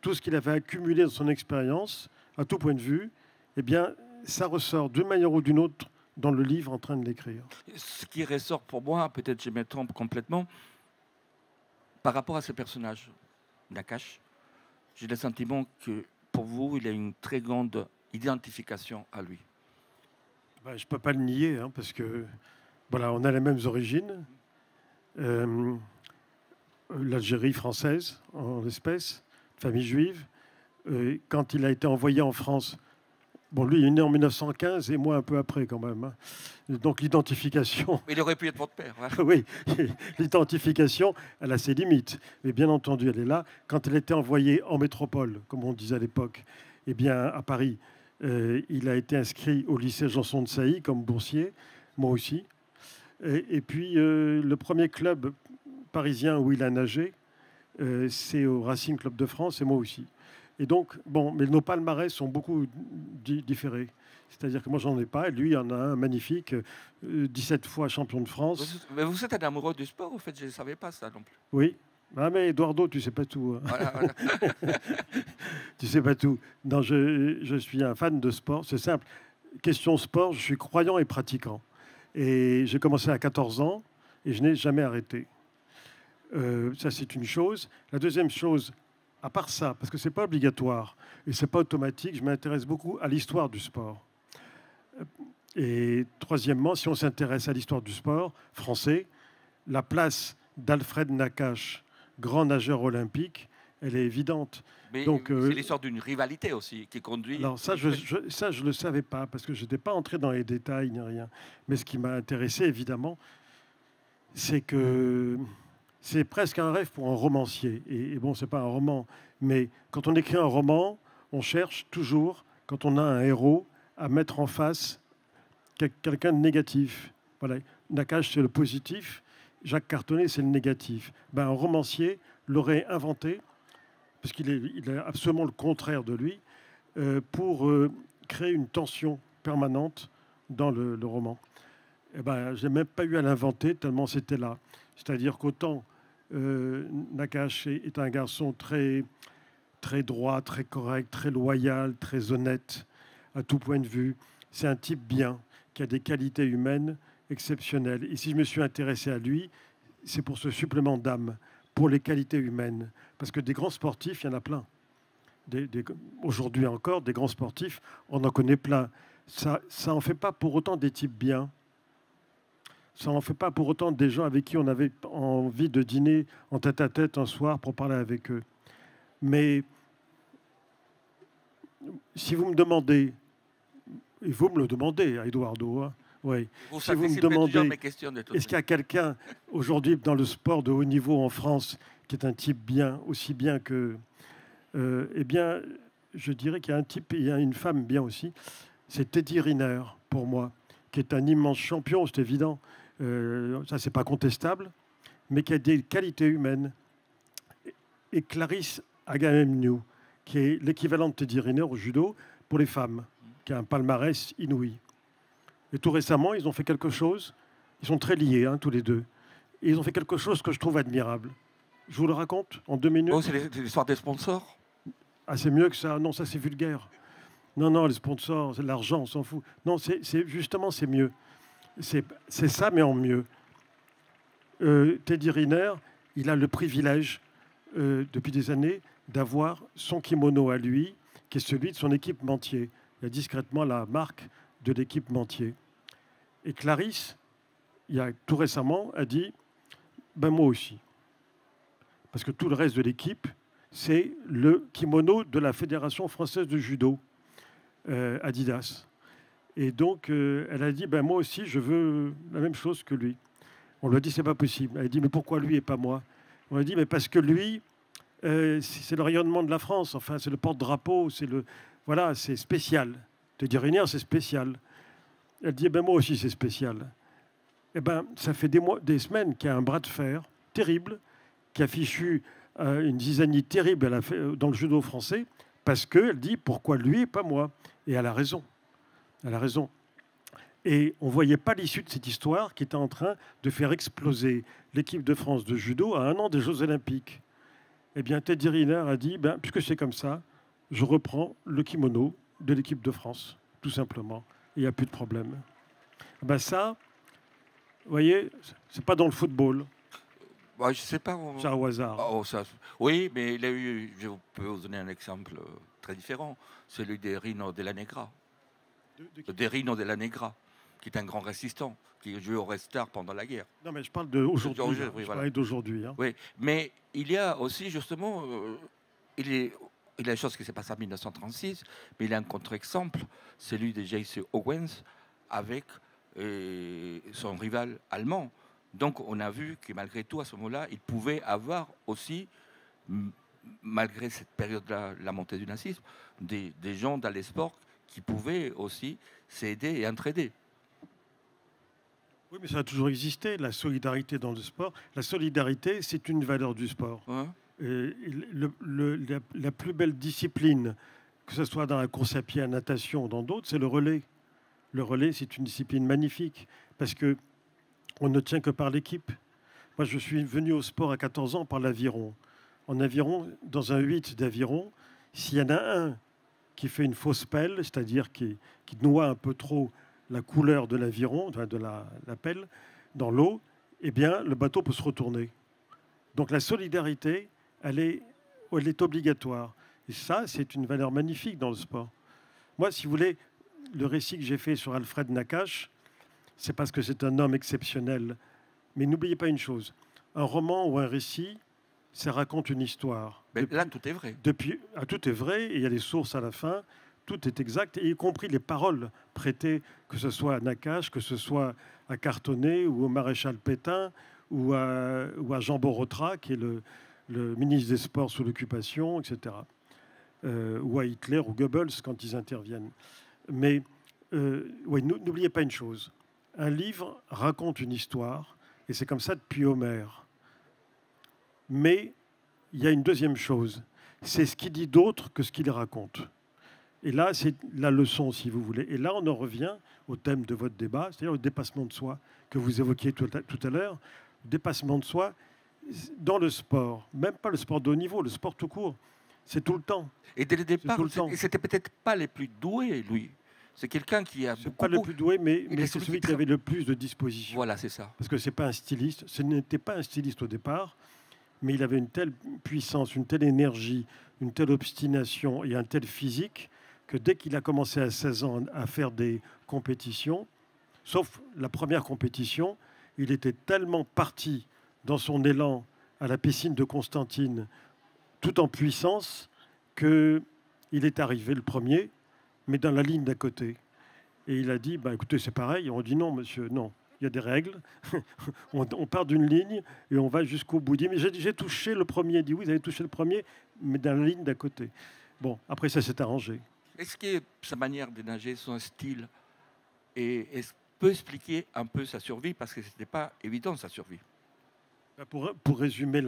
tout ce qu'il avait accumulé dans son expérience, à tout point de vue, eh bien, ça ressort d'une manière ou d'une autre dans le livre en train de l'écrire. Ce qui ressort pour moi, peut-être je me trompe complètement, par rapport à ce personnage, Nakache, j'ai le sentiment que pour vous, il a une très grande identification à lui. Ben, je ne peux pas le nier, hein, parce que voilà, on a les mêmes origines. L'Algérie française, en l'espèce, famille juive. Quand il a été envoyé en France, bon, lui, il est né en 1915 et moi un peu après quand même. Hein. Donc l'identification... Il aurait pu être votre père. Hein. Oui, l'identification, elle a ses limites. Mais bien entendu, elle est là. Quand elle était envoyée en métropole, comme on disait à l'époque, eh bien, à Paris, il a été inscrit au lycée Janson de Sailly comme boursier, moi aussi. Et puis, le premier club parisien où il a nagé, c'est au Racing Club de France, et moi aussi. Et donc, bon, mais nos palmarès sont beaucoup différés. C'est-à-dire que moi, j'en ai pas. Et lui, il en a un magnifique, 17 fois champion de France. Mais vous êtes un amoureux du sport, en fait, je ne savais pas ça non plus. Oui. Ah, mais Eduardo, tu sais pas tout. Hein. Voilà, voilà. Tu sais pas tout. Non, je suis un fan de sport. C'est simple. Question sport, je suis croyant et pratiquant. Et j'ai commencé à 14 ans et je n'ai jamais arrêté. Ça, c'est une chose. La deuxième chose, à part ça, parce que ce n'est pas obligatoire et ce n'est pas automatique, je m'intéresse beaucoup à l'histoire du sport. Et troisièmement, si on s'intéresse à l'histoire du sport français, la place d'Alfred Nakache, grand nageur olympique, elle est évidente. Mais donc, c'est l'histoire d'une rivalité aussi qui conduit. Alors ça, je ne le savais pas parce que je n'étais pas entré dans les détails ni rien. Mais ce qui m'a intéressé, évidemment, c'est que c'est presque un rêve pour un romancier. Et bon, c'est pas un roman, mais quand on écrit un roman, on cherche toujours, quand on a un héros, à mettre en face quelqu'un de négatif. Voilà. Nakache, c'est le positif. Jacques Cartonnet, c'est le négatif. Ben, un romancier l'aurait inventé, parce qu'il est absolument le contraire de lui, pour créer une tension permanente dans le roman. Eh ben, je n'ai même pas eu à l'inventer, tellement c'était là. C'est-à-dire qu'autant Nakache est un garçon très, très droit, très correct, très loyal, très honnête, à tout point de vue. C'est un type bien, qui a des qualités humaines exceptionnelles. Et si je me suis intéressé à lui, c'est pour ce supplément d'âme, pour les qualités humaines. Parce que des grands sportifs, il y en a plein. Aujourd'hui encore, des grands sportifs, on en connaît plein. Ça n'en fait pas pour autant des types bien. Ça n'en fait pas pour autant des gens avec qui on avait envie de dîner en tête-à-tête un soir pour parler avec eux. Mais si vous me demandez, et vous me le demandez, Eduardo, hein, oui. Si vous me demandez, est-ce qu'il y a quelqu'un aujourd'hui dans le sport de haut niveau en France qui est un type bien, aussi bien que... eh bien, je dirais qu'il y a un type, et il y a une femme bien aussi. C'est Teddy Riner, pour moi, qui est un immense champion, c'est évident. Ça, c'est pas contestable, mais qui a des qualités humaines. Et Clarisse Agamemnou, qui est l'équivalent de Teddy Riner au judo pour les femmes, qui a un palmarès inouï. Et tout récemment, ils ont fait quelque chose. Ils sont très liés, hein, tous les deux. Et ils ont fait quelque chose que je trouve admirable. Je vous le raconte en 2 minutes. Oh, c'est l'histoire des sponsors. Ah, c'est mieux que ça. Non, ça, c'est vulgaire. Non, non, les sponsors, c'est de l'argent, on s'en fout. Non, justement, c'est mieux. C'est ça, mais en mieux. Teddy Riner, il a le privilège, depuis des années, d'avoir son kimono à lui, qui est celui de son équipementier. Il y a discrètement la marque de l'équipementier. Et Clarisse, tout récemment, a dit ben moi aussi. Parce que tout le reste de l'équipe, c'est le kimono de la Fédération française de judo, Adidas. Et donc, elle a dit ben moi aussi, je veux la même chose que lui. On lui a dit c'est pas possible. Elle a dit mais pourquoi lui et pas moi? On lui a dit mais parce que lui, c'est le rayonnement de la France. Enfin, c'est le porte-drapeau. Voilà, c'est spécial. Teddy Riner, c'est spécial. Elle dit, eh ben moi aussi, c'est spécial. Eh ben, ça fait des semaines qu'il y a un bras de fer terrible qui a fichu une zizanie terrible dans le judo français parce qu'elle dit, pourquoi lui et pas moi? Et elle a raison. Elle a raison. Et on ne voyait pas l'issue de cette histoire qui était en train de faire exploser l'équipe de France de judo à 1 an des Jeux Olympiques. Eh bien, Teddy Riner a dit, ben, puisque c'est comme ça, je reprends le kimono de l'équipe de France, tout simplement. Il n'y a plus de problème. Ben ça, vous voyez, c'est pas dans le football. Bah, je sais pas. C'est au hasard. Oh, oui, mais il a eu, je peux vous donner un exemple très différent, celui de Rino Della Negra. De Rino Della Negra, qui est un grand résistant, qui a joué au Red Star pendant la guerre. Non, mais je parle d'aujourd'hui. Oui, je parlais d'aujourd'hui. Hein. Oui, mais il y a aussi, justement, il y a une chose qui s'est passée en 1936, mais il y a un contre-exemple, celui de J.C. Owens avec son rival allemand. Donc on a vu que malgré tout, à ce moment-là, il pouvait avoir aussi, malgré cette période-là, la montée du nazisme, des gens dans les sports qui pouvaient aussi s'aider et entraider. Oui, mais ça a toujours existé, la solidarité dans le sport. La solidarité, c'est une valeur du sport. Hein? La la plus belle discipline, que ce soit dans la course à pied, à natation ou dans d'autres, c'est le relais. Le relais, c'est une discipline magnifique parce que on ne tient que par l'équipe. Moi, je suis venu au sport à 14 ans par l'aviron. En aviron, dans un 8 d'aviron, s'il y en a un qui fait une fausse pelle, c'est-à-dire qui noie un peu trop la couleur de l'aviron, de la pelle, dans l'eau, eh bien, le bateau peut se retourner. Donc la solidarité, elle est obligatoire. Et ça, c'est une valeur magnifique dans le sport. Moi, si vous voulez, le récit que j'ai fait sur Alfred Nakache, c'est parce que c'est un homme exceptionnel. Mais n'oubliez pas une chose, un roman ou un récit, ça raconte une histoire. Mais là, tout est vrai. Tout est vrai, et il y a les sources à la fin, tout est exact, et y compris les paroles prêtées, que ce soit à Nakache, que ce soit à Cartonnet, ou au maréchal Pétain, ou à Jean Borotra, qui est le ministre des Sports sous l'occupation, etc. Ou à Hitler ou Goebbels quand ils interviennent. Mais oui, n'oubliez pas une chose. Un livre raconte une histoire, et c'est comme ça depuis Homère. Mais il y a une deuxième chose. C'est ce qu'il dit d'autre que ce qu'il raconte. Et là, c'est la leçon, si vous voulez. Et là, on en revient au thème de votre débat, c'est-à-dire au dépassement de soi que vous évoquiez tout à l'heure. Dépassement de soi dans le sport, même pas le sport de haut niveau, le sport tout court. C'est tout le temps. Et dès le départ, temps. c'était peut-être pas les plus doués, lui. C'est quelqu'un qui a beaucoup... pas le plus doué, mais c'est celui qui avait le plus de disposition. Voilà, c'est ça. Parce que c'est pas un styliste. Ce n'était pas un styliste au départ, mais il avait une telle puissance, une telle énergie, une telle obstination et un tel physique que dès qu'il a commencé à 16 ans à faire des compétitions, sauf la première compétition, il était tellement parti dans son élan à la piscine de Constantine, tout en puissance, qu'il est arrivé le premier, mais dans la ligne d'à côté. Et il a dit, bah, écoutez, c'est pareil. On dit non, monsieur, non. Il y a des règles. on part d'une ligne et on va jusqu'au bout. Il dit, mais j'ai touché le premier. Il dit, oui, vous avez touché le premier, mais dans la ligne d'à côté. Bon, après, ça s'est arrangé. Est-ce que sa manière de nager, son style, peut expliquer un peu sa survie? Parce que ce n'était pas évident, sa survie. Pour résumer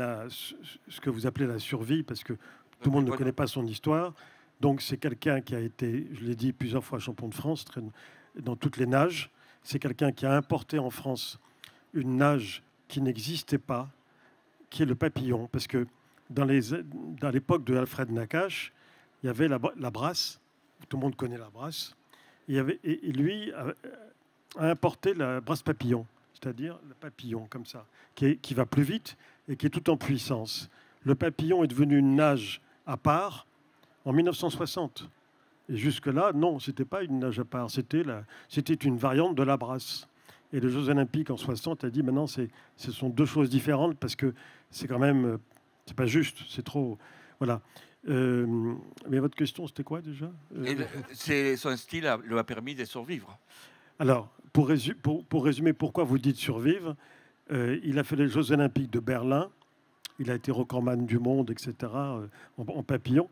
ce que vous appelez la survie, parce que tout le monde ne connaît pas son histoire, donc c'est quelqu'un qui a été, je l'ai dit plusieurs fois, champion de France dans toutes les nages. C'est quelqu'un qui a importé en France une nage qui n'existait pas, qui est le papillon. Parce que dans l'époque de Alfred Nakache, il y avait la brasse. Tout le monde connaît la brasse. Et lui a importé la brasse papillon, c'est-à-dire le papillon comme ça, qui va plus vite et qui est tout en puissance. Le papillon est devenu une nage à part en 1960. Et jusque-là, non, ce n'était pas une nage à part, c'était une variante de la brasse. Et les Jeux Olympiques en 60 a dit maintenant, ce sont deux choses différentes parce que c'est quand même, c'est pas juste, c'est trop. Voilà. Mais votre question, c'était quoi déjà? Son style lui a permis de survivre. Alors, pour résumer pourquoi vous dites survivre, il a fait les Jeux Olympiques de Berlin, il a été recordman du monde, etc., en papillon.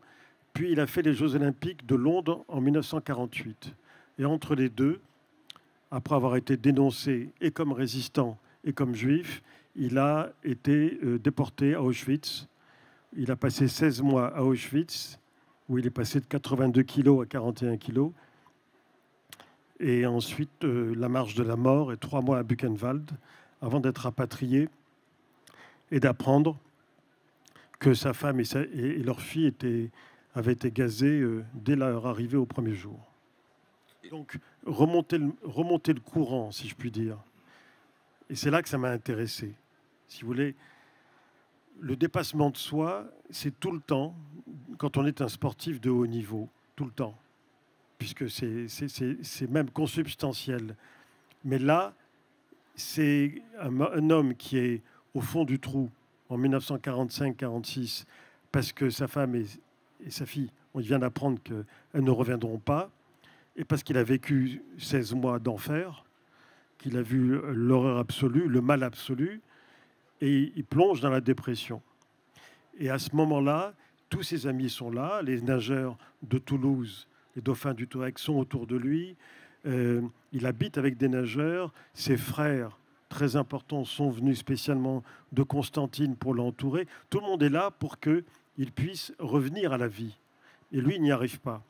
Puis il a fait les Jeux Olympiques de Londres en 1948. Et entre les deux, après avoir été dénoncé et comme résistant et comme juif, il a été déporté à Auschwitz. Il a passé 16 mois à Auschwitz, où il est passé de 82 kilos à 41 kilos. Et ensuite, la marche de la mort et 3 mois à Buchenwald, avant d'être rapatrié et d'apprendre que sa femme et leur fille avaient été gazées dès leur arrivée au premier jour. Donc, remonter le courant, si je puis dire. Et c'est là que ça m'a intéressé. Si vous voulez, le dépassement de soi, c'est tout le temps, quand on est un sportif de haut niveau, tout le temps, puisque c'est même consubstantiel. Mais là, c'est un homme qui est au fond du trou en 1945-46, parce que sa femme et sa fille, on vient d'apprendre qu'elles ne reviendront pas, et parce qu'il a vécu 16 mois d'enfer, qu'il a vu l'horreur absolue, le mal absolu, et il plonge dans la dépression. Et à ce moment-là, tous ses amis sont là, les nageurs de Toulouse, les dauphins du Touareg sont autour de lui, il habite avec des nageurs, ses frères très importants sont venus spécialement de Constantine pour l'entourer. Tout le monde est là pour qu'il il puisse revenir à la vie. Et lui, il n'y arrive pas.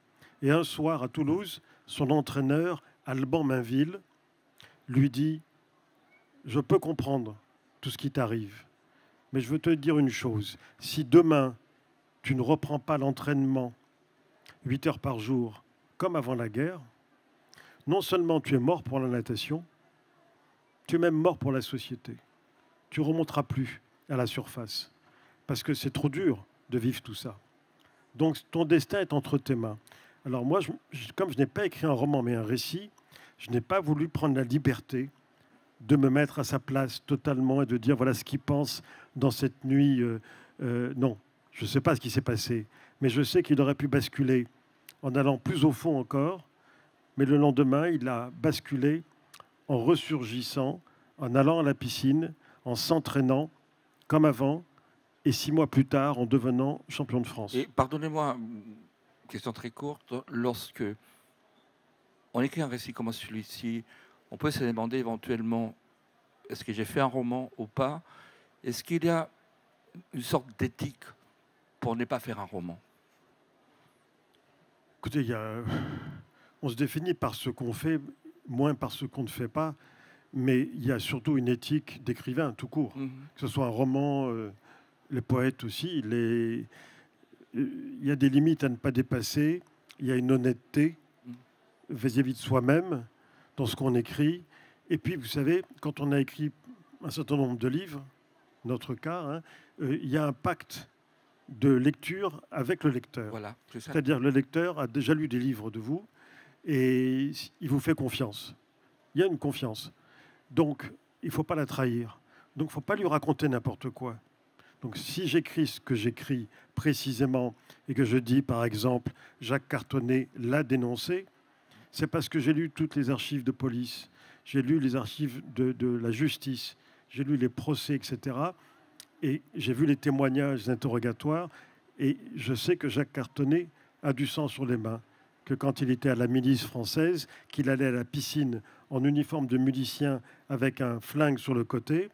Et un soir, à Toulouse, son entraîneur, Alban Mainville, lui dit « Je peux comprendre tout ce qui t'arrive, mais je veux te dire une chose. Si demain, tu ne reprends pas l'entraînement 8 heures par jour, comme avant la guerre, non seulement tu es mort pour la natation, tu es même mort pour la société. Tu ne remonteras plus à la surface, parce que c'est trop dur de vivre tout ça. Donc ton destin est entre tes mains. » Alors moi, comme je n'ai pas écrit un roman, mais un récit, je n'ai pas voulu prendre la liberté de me mettre à sa place totalement et de dire voilà ce qu'il pense dans cette nuit. Non, je ne sais pas ce qui s'est passé, mais je sais qu'il aurait pu basculer en allant plus au fond encore, mais le lendemain, il a basculé en ressurgissant, en allant à la piscine, en s'entraînant comme avant, et 6 mois plus tard, en devenant champion de France. Et pardonnez-moi, une question très courte, lorsque on écrit un récit comme celui-ci, on peut se demander éventuellement, est-ce que j'ai fait un roman ou pas? Est-ce qu'il y a une sorte d'éthique pour ne pas faire un roman? Écoutez, on se définit par ce qu'on fait, moins par ce qu'on ne fait pas, mais il y a surtout une éthique d'écrivain tout court. Que ce soit un roman, les poètes aussi, il y a des limites à ne pas dépasser, il y a une honnêteté vis-à-vis de soi-même dans ce qu'on écrit. Et puis, vous savez, quand on a écrit un certain nombre de livres, notre cas, hein, il y a un pacte de lecture avec le lecteur. Voilà, c'est ça. C'est-à-dire le lecteur a déjà lu des livres de vous et il vous fait confiance. Il y a une confiance. Donc, il ne faut pas la trahir. Donc, il ne faut pas lui raconter n'importe quoi. Donc, si j'écris ce que j'écris précisément et que je dis, par exemple, Jacques Cartonnet l'a dénoncé, c'est parce que j'ai lu toutes les archives de police, j'ai lu les archives de la justice, j'ai lu les procès, etc. Et j'ai vu les témoignages, les interrogatoires, et je sais que Jacques Cartonnet a du sang sur les mains, que quand il était à la milice française, qu'il allait à la piscine en uniforme de milicien avec un flingue sur le côté.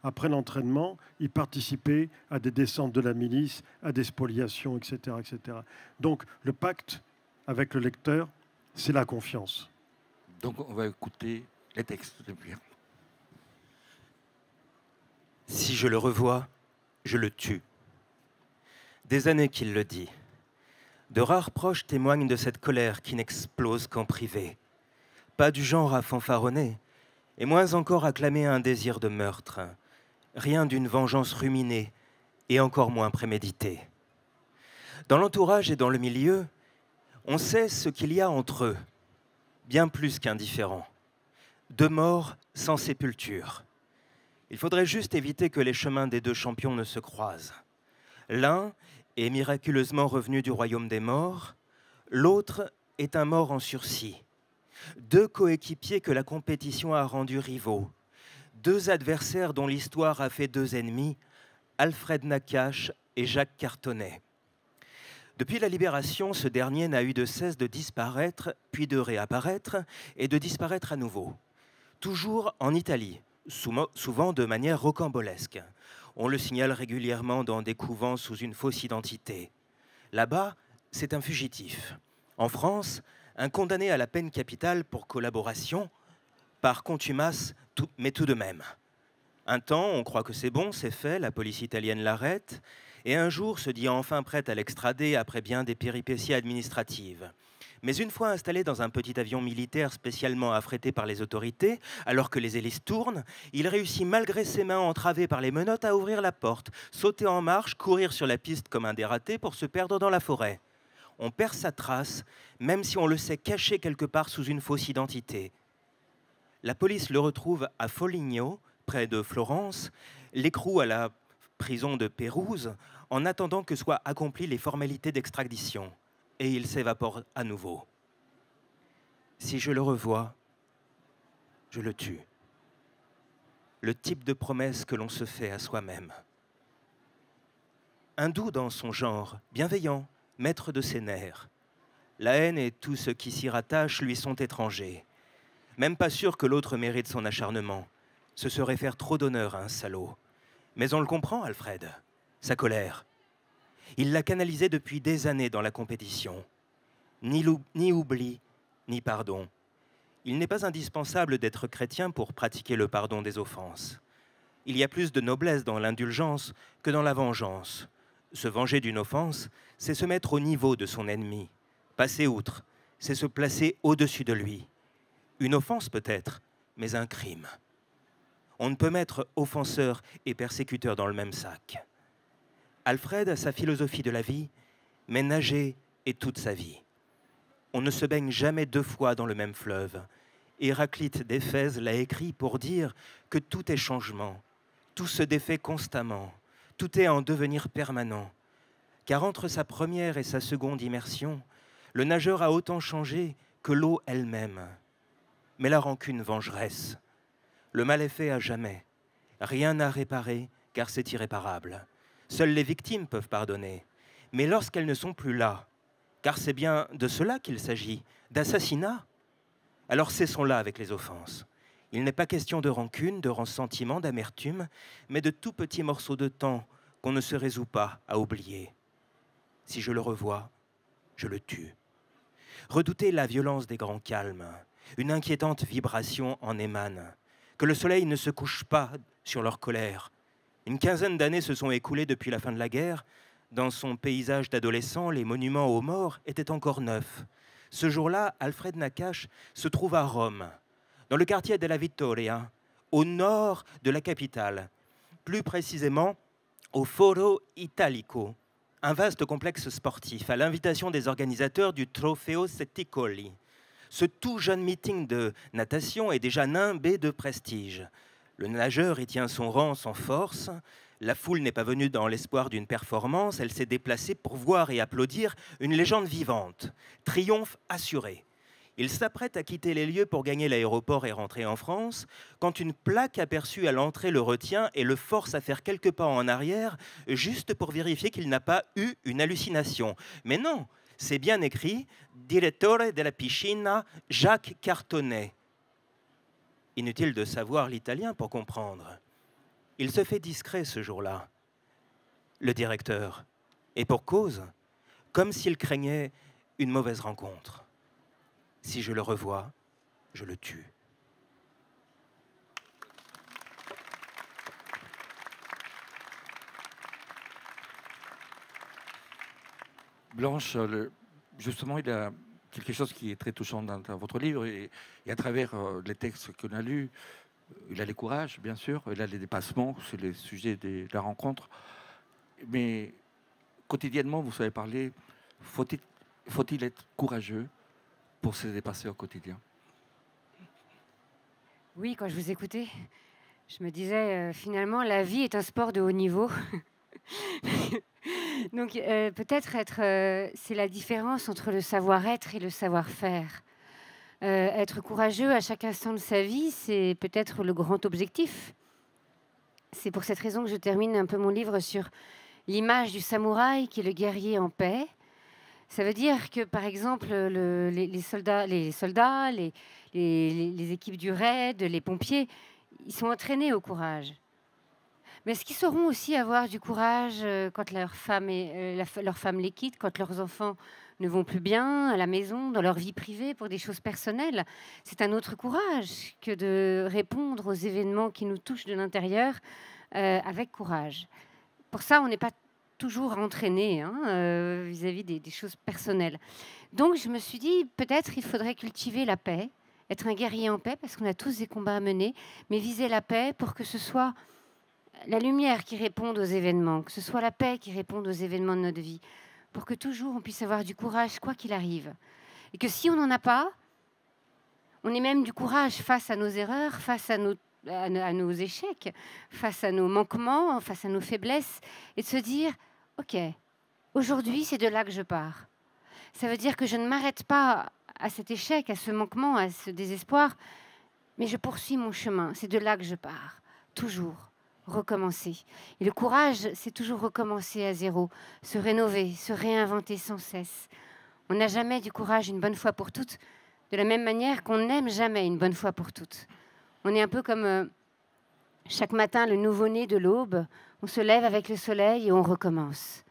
Après l'entraînement, il participait à des descentes de la milice, à des spoliations, etc., etc. Donc le pacte avec le lecteur, c'est la confiance. Donc on va écouter les textes de Pierre. Si je le revois, je le tue. Des années qu'il le dit. De rares proches témoignent de cette colère qui n'explose qu'en privé. Pas du genre à fanfaronner, et moins encore à clamer un désir de meurtre. Rien d'une vengeance ruminée, et encore moins préméditée. Dans l'entourage et dans le milieu, on sait ce qu'il y a entre eux, bien plus qu'indifférent. 2 morts sans sépulture. Il faudrait juste éviter que les chemins des 2 champions ne se croisent. L'un est miraculeusement revenu du royaume des morts, l'autre est un mort en sursis. 2 coéquipiers que la compétition a rendus rivaux. 2 adversaires dont l'histoire a fait 2 ennemis, Alfred Nakache et Jacques Cartonnet. Depuis la Libération, ce dernier n'a eu de cesse de disparaître, puis de réapparaître et de disparaître à nouveau. Toujours en Italie, souvent de manière rocambolesque. On le signale régulièrement dans des couvents sous une fausse identité. Là-bas, c'est un fugitif. En France, un condamné à la peine capitale pour collaboration, par contumace, mais tout de même. Un temps, on croit que c'est bon, c'est fait, la police italienne l'arrête, et un jour se dit enfin prête à l'extrader après bien des péripéties administratives. Mais une fois installé dans un petit avion militaire spécialement affrété par les autorités, alors que les hélices tournent, il réussit malgré ses mains entravées par les menottes à ouvrir la porte, sauter en marche, courir sur la piste comme un dératé pour se perdre dans la forêt. On perd sa trace, même si on le sait caché quelque part sous une fausse identité. La police le retrouve à Foligno, près de Florence, l'écroule à la prison de Pérouse, en attendant que soient accomplies les formalités d'extradition. Et il s'évapore à nouveau. Si je le revois, je le tue. Le type de promesse que l'on se fait à soi-même. Hindou dans son genre, bienveillant, maître de ses nerfs. La haine et tout ce qui s'y rattache lui sont étrangers. Même pas sûr que l'autre mérite son acharnement. Ce serait faire trop d'honneur à un salaud. Mais on le comprend, Alfred, sa colère. Il l'a canalisé depuis des années dans la compétition. Ni oubli, ni pardon. Il n'est pas indispensable d'être chrétien pour pratiquer le pardon des offenses. Il y a plus de noblesse dans l'indulgence que dans la vengeance. Se venger d'une offense, c'est se mettre au niveau de son ennemi. Passer outre, c'est se placer au-dessus de lui. Une offense peut-être, mais un crime. On ne peut mettre offenseur et persécuteur dans le même sac. Alfred, sa philosophie de la vie, mais nager est toute sa vie. On ne se baigne jamais deux fois dans le même fleuve. Héraclite d'Éphèse l'a écrit pour dire que tout est changement, tout se défait constamment, tout est en devenir permanent. Car entre sa première et sa seconde immersion, le nageur a autant changé que l'eau elle-même. Mais la rancune vengeresse. Le mal est fait à jamais. Rien à réparer, car c'est irréparable. Seules les victimes peuvent pardonner. Mais lorsqu'elles ne sont plus là, car c'est bien de cela qu'il s'agit, d'assassinat, alors cessons-là avec les offenses. Il n'est pas question de rancune, de ressentiment, d'amertume, mais de tout petits morceaux de temps qu'on ne se résout pas à oublier. Si je le revois, je le tue. Redoutez la violence des grands calmes. Une inquiétante vibration en émane. Que le soleil ne se couche pas sur leur colère. Une quinzaine d'années se sont écoulées depuis la fin de la guerre. Dans son paysage d'adolescent, les monuments aux morts étaient encore neufs. Ce jour-là, Alfred Nakache se trouve à Rome, dans le quartier della Vittoria, au nord de la capitale, plus précisément au Foro Italico, un vaste complexe sportif à l'invitation des organisateurs du Trofeo Setticoli. Ce tout jeune meeting de natation est déjà nimbé de prestige. Le nageur y tient son rang sans force. La foule n'est pas venue dans l'espoir d'une performance, elle s'est déplacée pour voir et applaudir une légende vivante. Triomphe assuré. Il s'apprête à quitter les lieux pour gagner l'aéroport et rentrer en France, quand une plaque aperçue à l'entrée le retient et le force à faire quelques pas en arrière, juste pour vérifier qu'il n'a pas eu une hallucination. Mais non, c'est bien écrit « Direttore della piscina, Jacques Cartonnet ». Inutile de savoir l'italien pour comprendre. Il se fait discret ce jour-là, le directeur, et pour cause, comme s'il craignait une mauvaise rencontre. Si je le revois, je le tue. Blanche, justement, il y a quelque chose qui est très touchant dans votre livre, et à travers les textes qu'on a lus, il a les courages, bien sûr, il a les dépassements, c'est les sujets de la rencontre. Mais quotidiennement, vous savez parler, faut-il être courageux pour se dépasser au quotidien? Oui, quand je vous écoutais, je me disais, finalement, la vie est un sport de haut niveau. Donc peut-être c'est la différence entre le savoir-être et le savoir-faire. Être courageux à chaque instant de sa vie, c'est peut-être le grand objectif. C'est pour cette raison que je termine un peu mon livre sur l'image du samouraï qui est le guerrier en paix. Ça veut dire que, par exemple, les soldats, les équipes du raid, les pompiers, ils sont entraînés au courage. Mais est-ce qu'ils sauront aussi avoir du courage quand leur femme les quitte, quand leurs enfants ne vont plus bien à la maison, dans leur vie privée, pour des choses personnelles? C'est un autre courage que de répondre aux événements qui nous touchent de l'intérieur avec courage. Pour ça, on n'est pas toujours entraîné vis-à-vis des choses personnelles. Donc, je me suis dit, peut-être il faudrait cultiver la paix, être un guerrier en paix, parce qu'on a tous des combats à mener, mais viser la paix pour que ce soit la lumière qui réponde aux événements, que ce soit la paix qui réponde aux événements de notre vie, pour que toujours on puisse avoir du courage, quoi qu'il arrive. Et que si on n'en a pas, on ait même du courage face à nos erreurs, face à nos échecs, face à nos manquements, face à nos faiblesses, et de se dire, OK, aujourd'hui, c'est de là que je pars. Ça veut dire que je ne m'arrête pas à cet échec, à ce manquement, à ce désespoir, mais je poursuis mon chemin. C'est de là que je pars, toujours. Recommencer. Et le courage, c'est toujours recommencer à zéro, se rénover, se réinventer sans cesse. On n'a jamais du courage une bonne fois pour toutes, de la même manière qu'on n'aime jamais une bonne fois pour toutes. On est un peu comme chaque matin le nouveau-né de l'aube, on se lève avec le soleil et on recommence.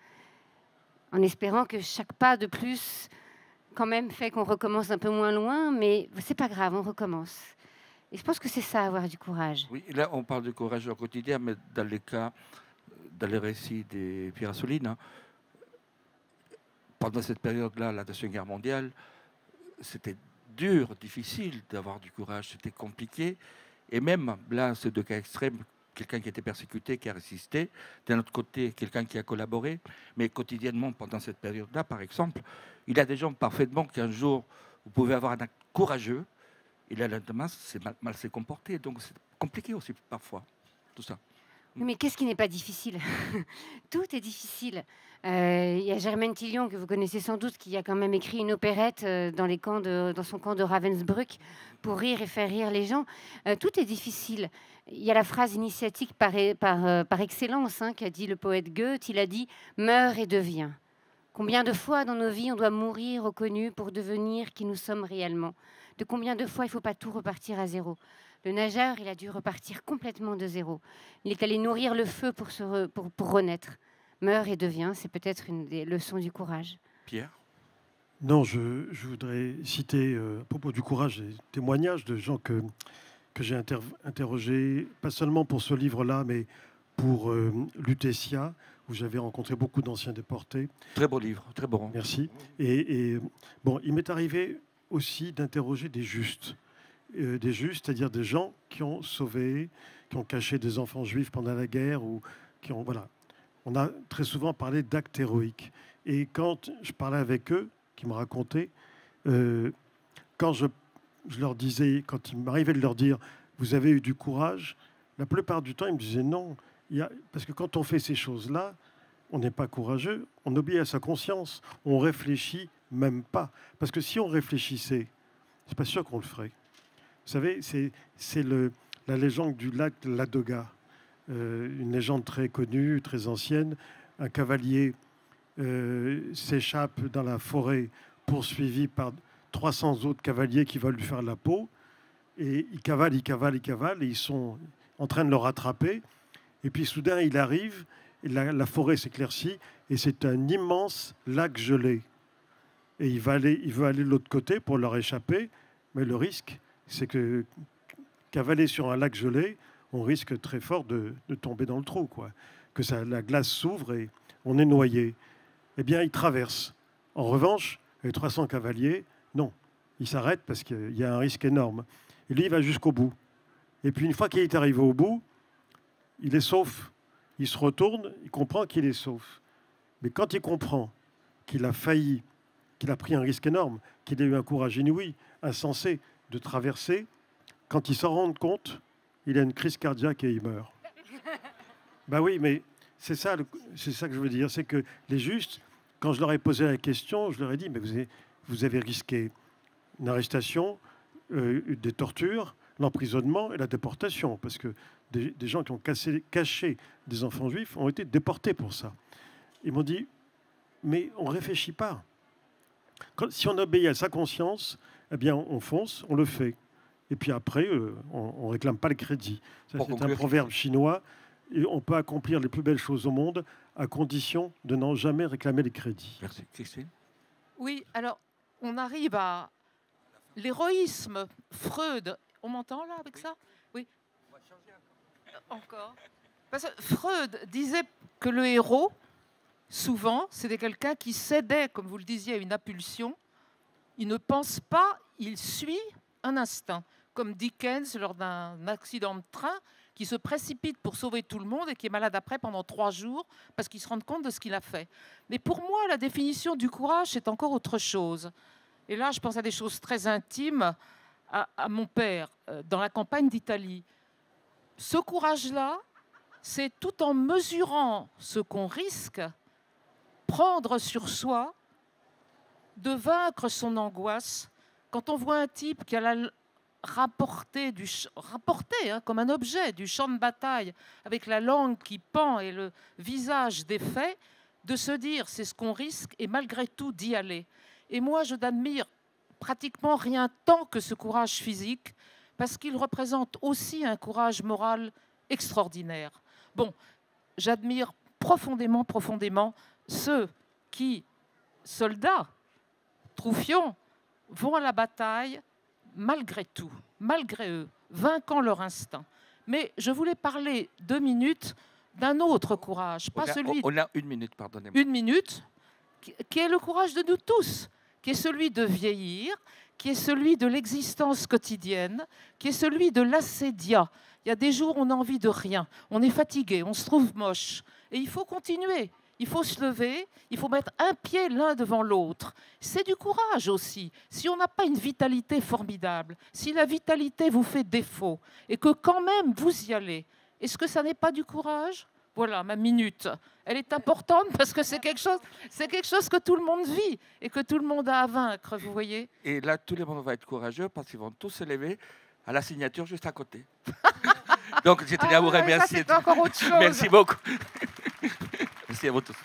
en espérant que chaque pas de plus, quand même, fait qu'on recommence un peu moins loin, mais c'est pas grave, on recommence. Et je pense que c'est ça, avoir du courage. Oui, là, on parle de courage au quotidien, mais dans les cas, dans les récits des Pierre Assouline, hein, pendant cette période-là, la Deuxième Guerre mondiale, c'était dur, difficile d'avoir du courage, c'était compliqué. Et même là, ces deux cas extrêmes, quelqu'un qui était persécuté, qui a résisté, d'un autre côté, quelqu'un qui a collaboré, mais quotidiennement, pendant cette période-là, par exemple, il y a des gens parfaitement qu'un jour, vous pouvez avoir un acte courageux, et le lendemain, c'est mal s'est comporté. Donc c'est compliqué aussi parfois, tout ça. Mais qu'est-ce qui n'est pas difficile? Tout est difficile. Il y a Germaine Tillion, que vous connaissez sans doute, qui a quand même écrit une opérette dans son camp de Ravensbrück pour rire et faire rire les gens. Tout est difficile. Il y a la phrase initiatique par excellence qu'a dit le poète Goethe. Il a dit « Meurs et deviens ». Combien de fois dans nos vies on doit mourir reconnu pour devenir qui nous sommes réellement? De combien de fois il ne faut pas tout repartir à zéro? Le nageur, il a dû repartir complètement de zéro. Il est allé nourrir le feu pour renaître. Meurs et deviens, c'est peut-être une des leçons du courage. Pierre? Non, je voudrais citer à propos du courage des témoignages de gens que j'ai interrogés, pas seulement pour ce livre-là, mais pour Lutetia, où j'avais rencontré beaucoup d'anciens déportés. Très beau livre, très bon. Merci. Et bon, il m'est arrivé aussi d'interroger des justes. Des justes, c'est-à-dire des gens qui ont sauvé, qui ont caché des enfants juifs pendant la guerre, ou qui ont... Voilà. On a très souvent parlé d'actes héroïques. Et quand je parlais avec eux, qui me racontaient, quand je leur disais, quand il m'arrivait de leur dire « vous avez eu du courage », la plupart du temps, ils me disaient non. Parce que quand on fait ces choses-là, on n'est pas courageux, on obéit à sa conscience, on réfléchit même pas. Parce que si on réfléchissait, c'est pas sûr qu'on le ferait. Vous savez, c'est la légende du lac Ladoga, une légende très connue, très ancienne. Un cavalier s'échappe dans la forêt poursuivi par 300 autres cavaliers qui veulent lui faire la peau. Et ils cavalent, et ils sont en train de le rattraper. Et puis soudain, il arrive, et la forêt s'éclaircit, et c'est un immense lac gelé. Et il veut aller de l'autre côté pour leur échapper, mais le risque, c'est que cavaler sur un lac gelé, on risque très fort de tomber dans le trou, quoi. Que la glace s'ouvre et on est noyé. Eh bien, il traverse. En revanche, les 300 cavaliers, non. Ils s'arrêtent parce qu'il y a un risque énorme. Et lui, il va jusqu'au bout. Et puis, une fois qu'il est arrivé au bout, il est sauf. Il se retourne, il comprend qu'il est sauf. Mais quand il comprend qu'il a failli, qu'il a pris un risque énorme, qu'il a eu un courage inouï, insensé, de traverser, quand il s'en rend compte, il a une crise cardiaque et il meurt. Ben oui, mais c'est ça que je veux dire. C'est que les justes, quand je leur ai posé la question, je leur ai dit, mais vous avez risqué une arrestation, des tortures, l'emprisonnement et la déportation, parce que des gens qui ont caché des enfants juifs ont été déportés pour ça. Ils m'ont dit, mais on ne réfléchit pas. Si on obéit à sa conscience, eh bien, on fonce, on le fait. Et puis après, on ne réclame pas le crédit. Ça, c'est un proverbe chinois. Et on peut accomplir les plus belles choses au monde à condition de n'en jamais réclamer les crédits. Merci. Christine? Oui, alors, on arrive à l'héroïsme. Freud, on m'entend là avec ça? Oui. Encore. Parce que Freud disait que le héros, souvent, c'était quelqu'un qui cédait, comme vous le disiez, à une impulsion. Il ne pense pas, il suit un instinct. Comme Dickens, lors d'un accident de train, qui se précipite pour sauver tout le monde et qui est malade après pendant 3 jours parce qu'il se rend compte de ce qu'il a fait. Mais pour moi, la définition du courage, c'est encore autre chose. Et là, je pense à des choses très intimes, à mon père, dans la campagne d'Italie. Ce courage-là, c'est tout en mesurant ce qu'on risque, prendre sur soi, de vaincre son angoisse. Quand on voit un type qui a rapporté comme un objet du champ de bataille, avec la langue qui pend et le visage défait, de se dire c'est ce qu'on risque et malgré tout d'y aller. Et moi, je n'admire pratiquement rien tant que ce courage physique, parce qu'il représente aussi un courage moral extraordinaire. Bon, j'admire profondément ceux qui, soldats, troufions, vont à la bataille malgré tout, malgré eux, vainquant leur instinct. Mais je voulais parler 2 minutes d'un autre courage, pas celui... On a 1 minute, pardonnez-moi. 1 minute, qui est le courage de nous tous, qui est celui de vieillir, qui est celui de l'existence quotidienne, qui est celui de l'assédia. Il y a des jours où on a envie de rien, on est fatigué, on se trouve moche. Et il faut continuer, il faut se lever, il faut mettre un pied l'un devant l'autre. C'est du courage aussi. Si on n'a pas une vitalité formidable, si la vitalité vous fait défaut, et que quand même vous y allez, est-ce que ça n'est pas du courage ? Voilà, ma minute. Elle est importante parce que c'est quelque chose que tout le monde vit et que tout le monde a à vaincre, vous voyez. Et là, tout le monde va être courageux parce qu'ils vont tous se lever à la signature juste à côté. Donc, je tenais à vous remercier. Ça, c'est encore autre chose. Merci beaucoup. Merci à vous tous.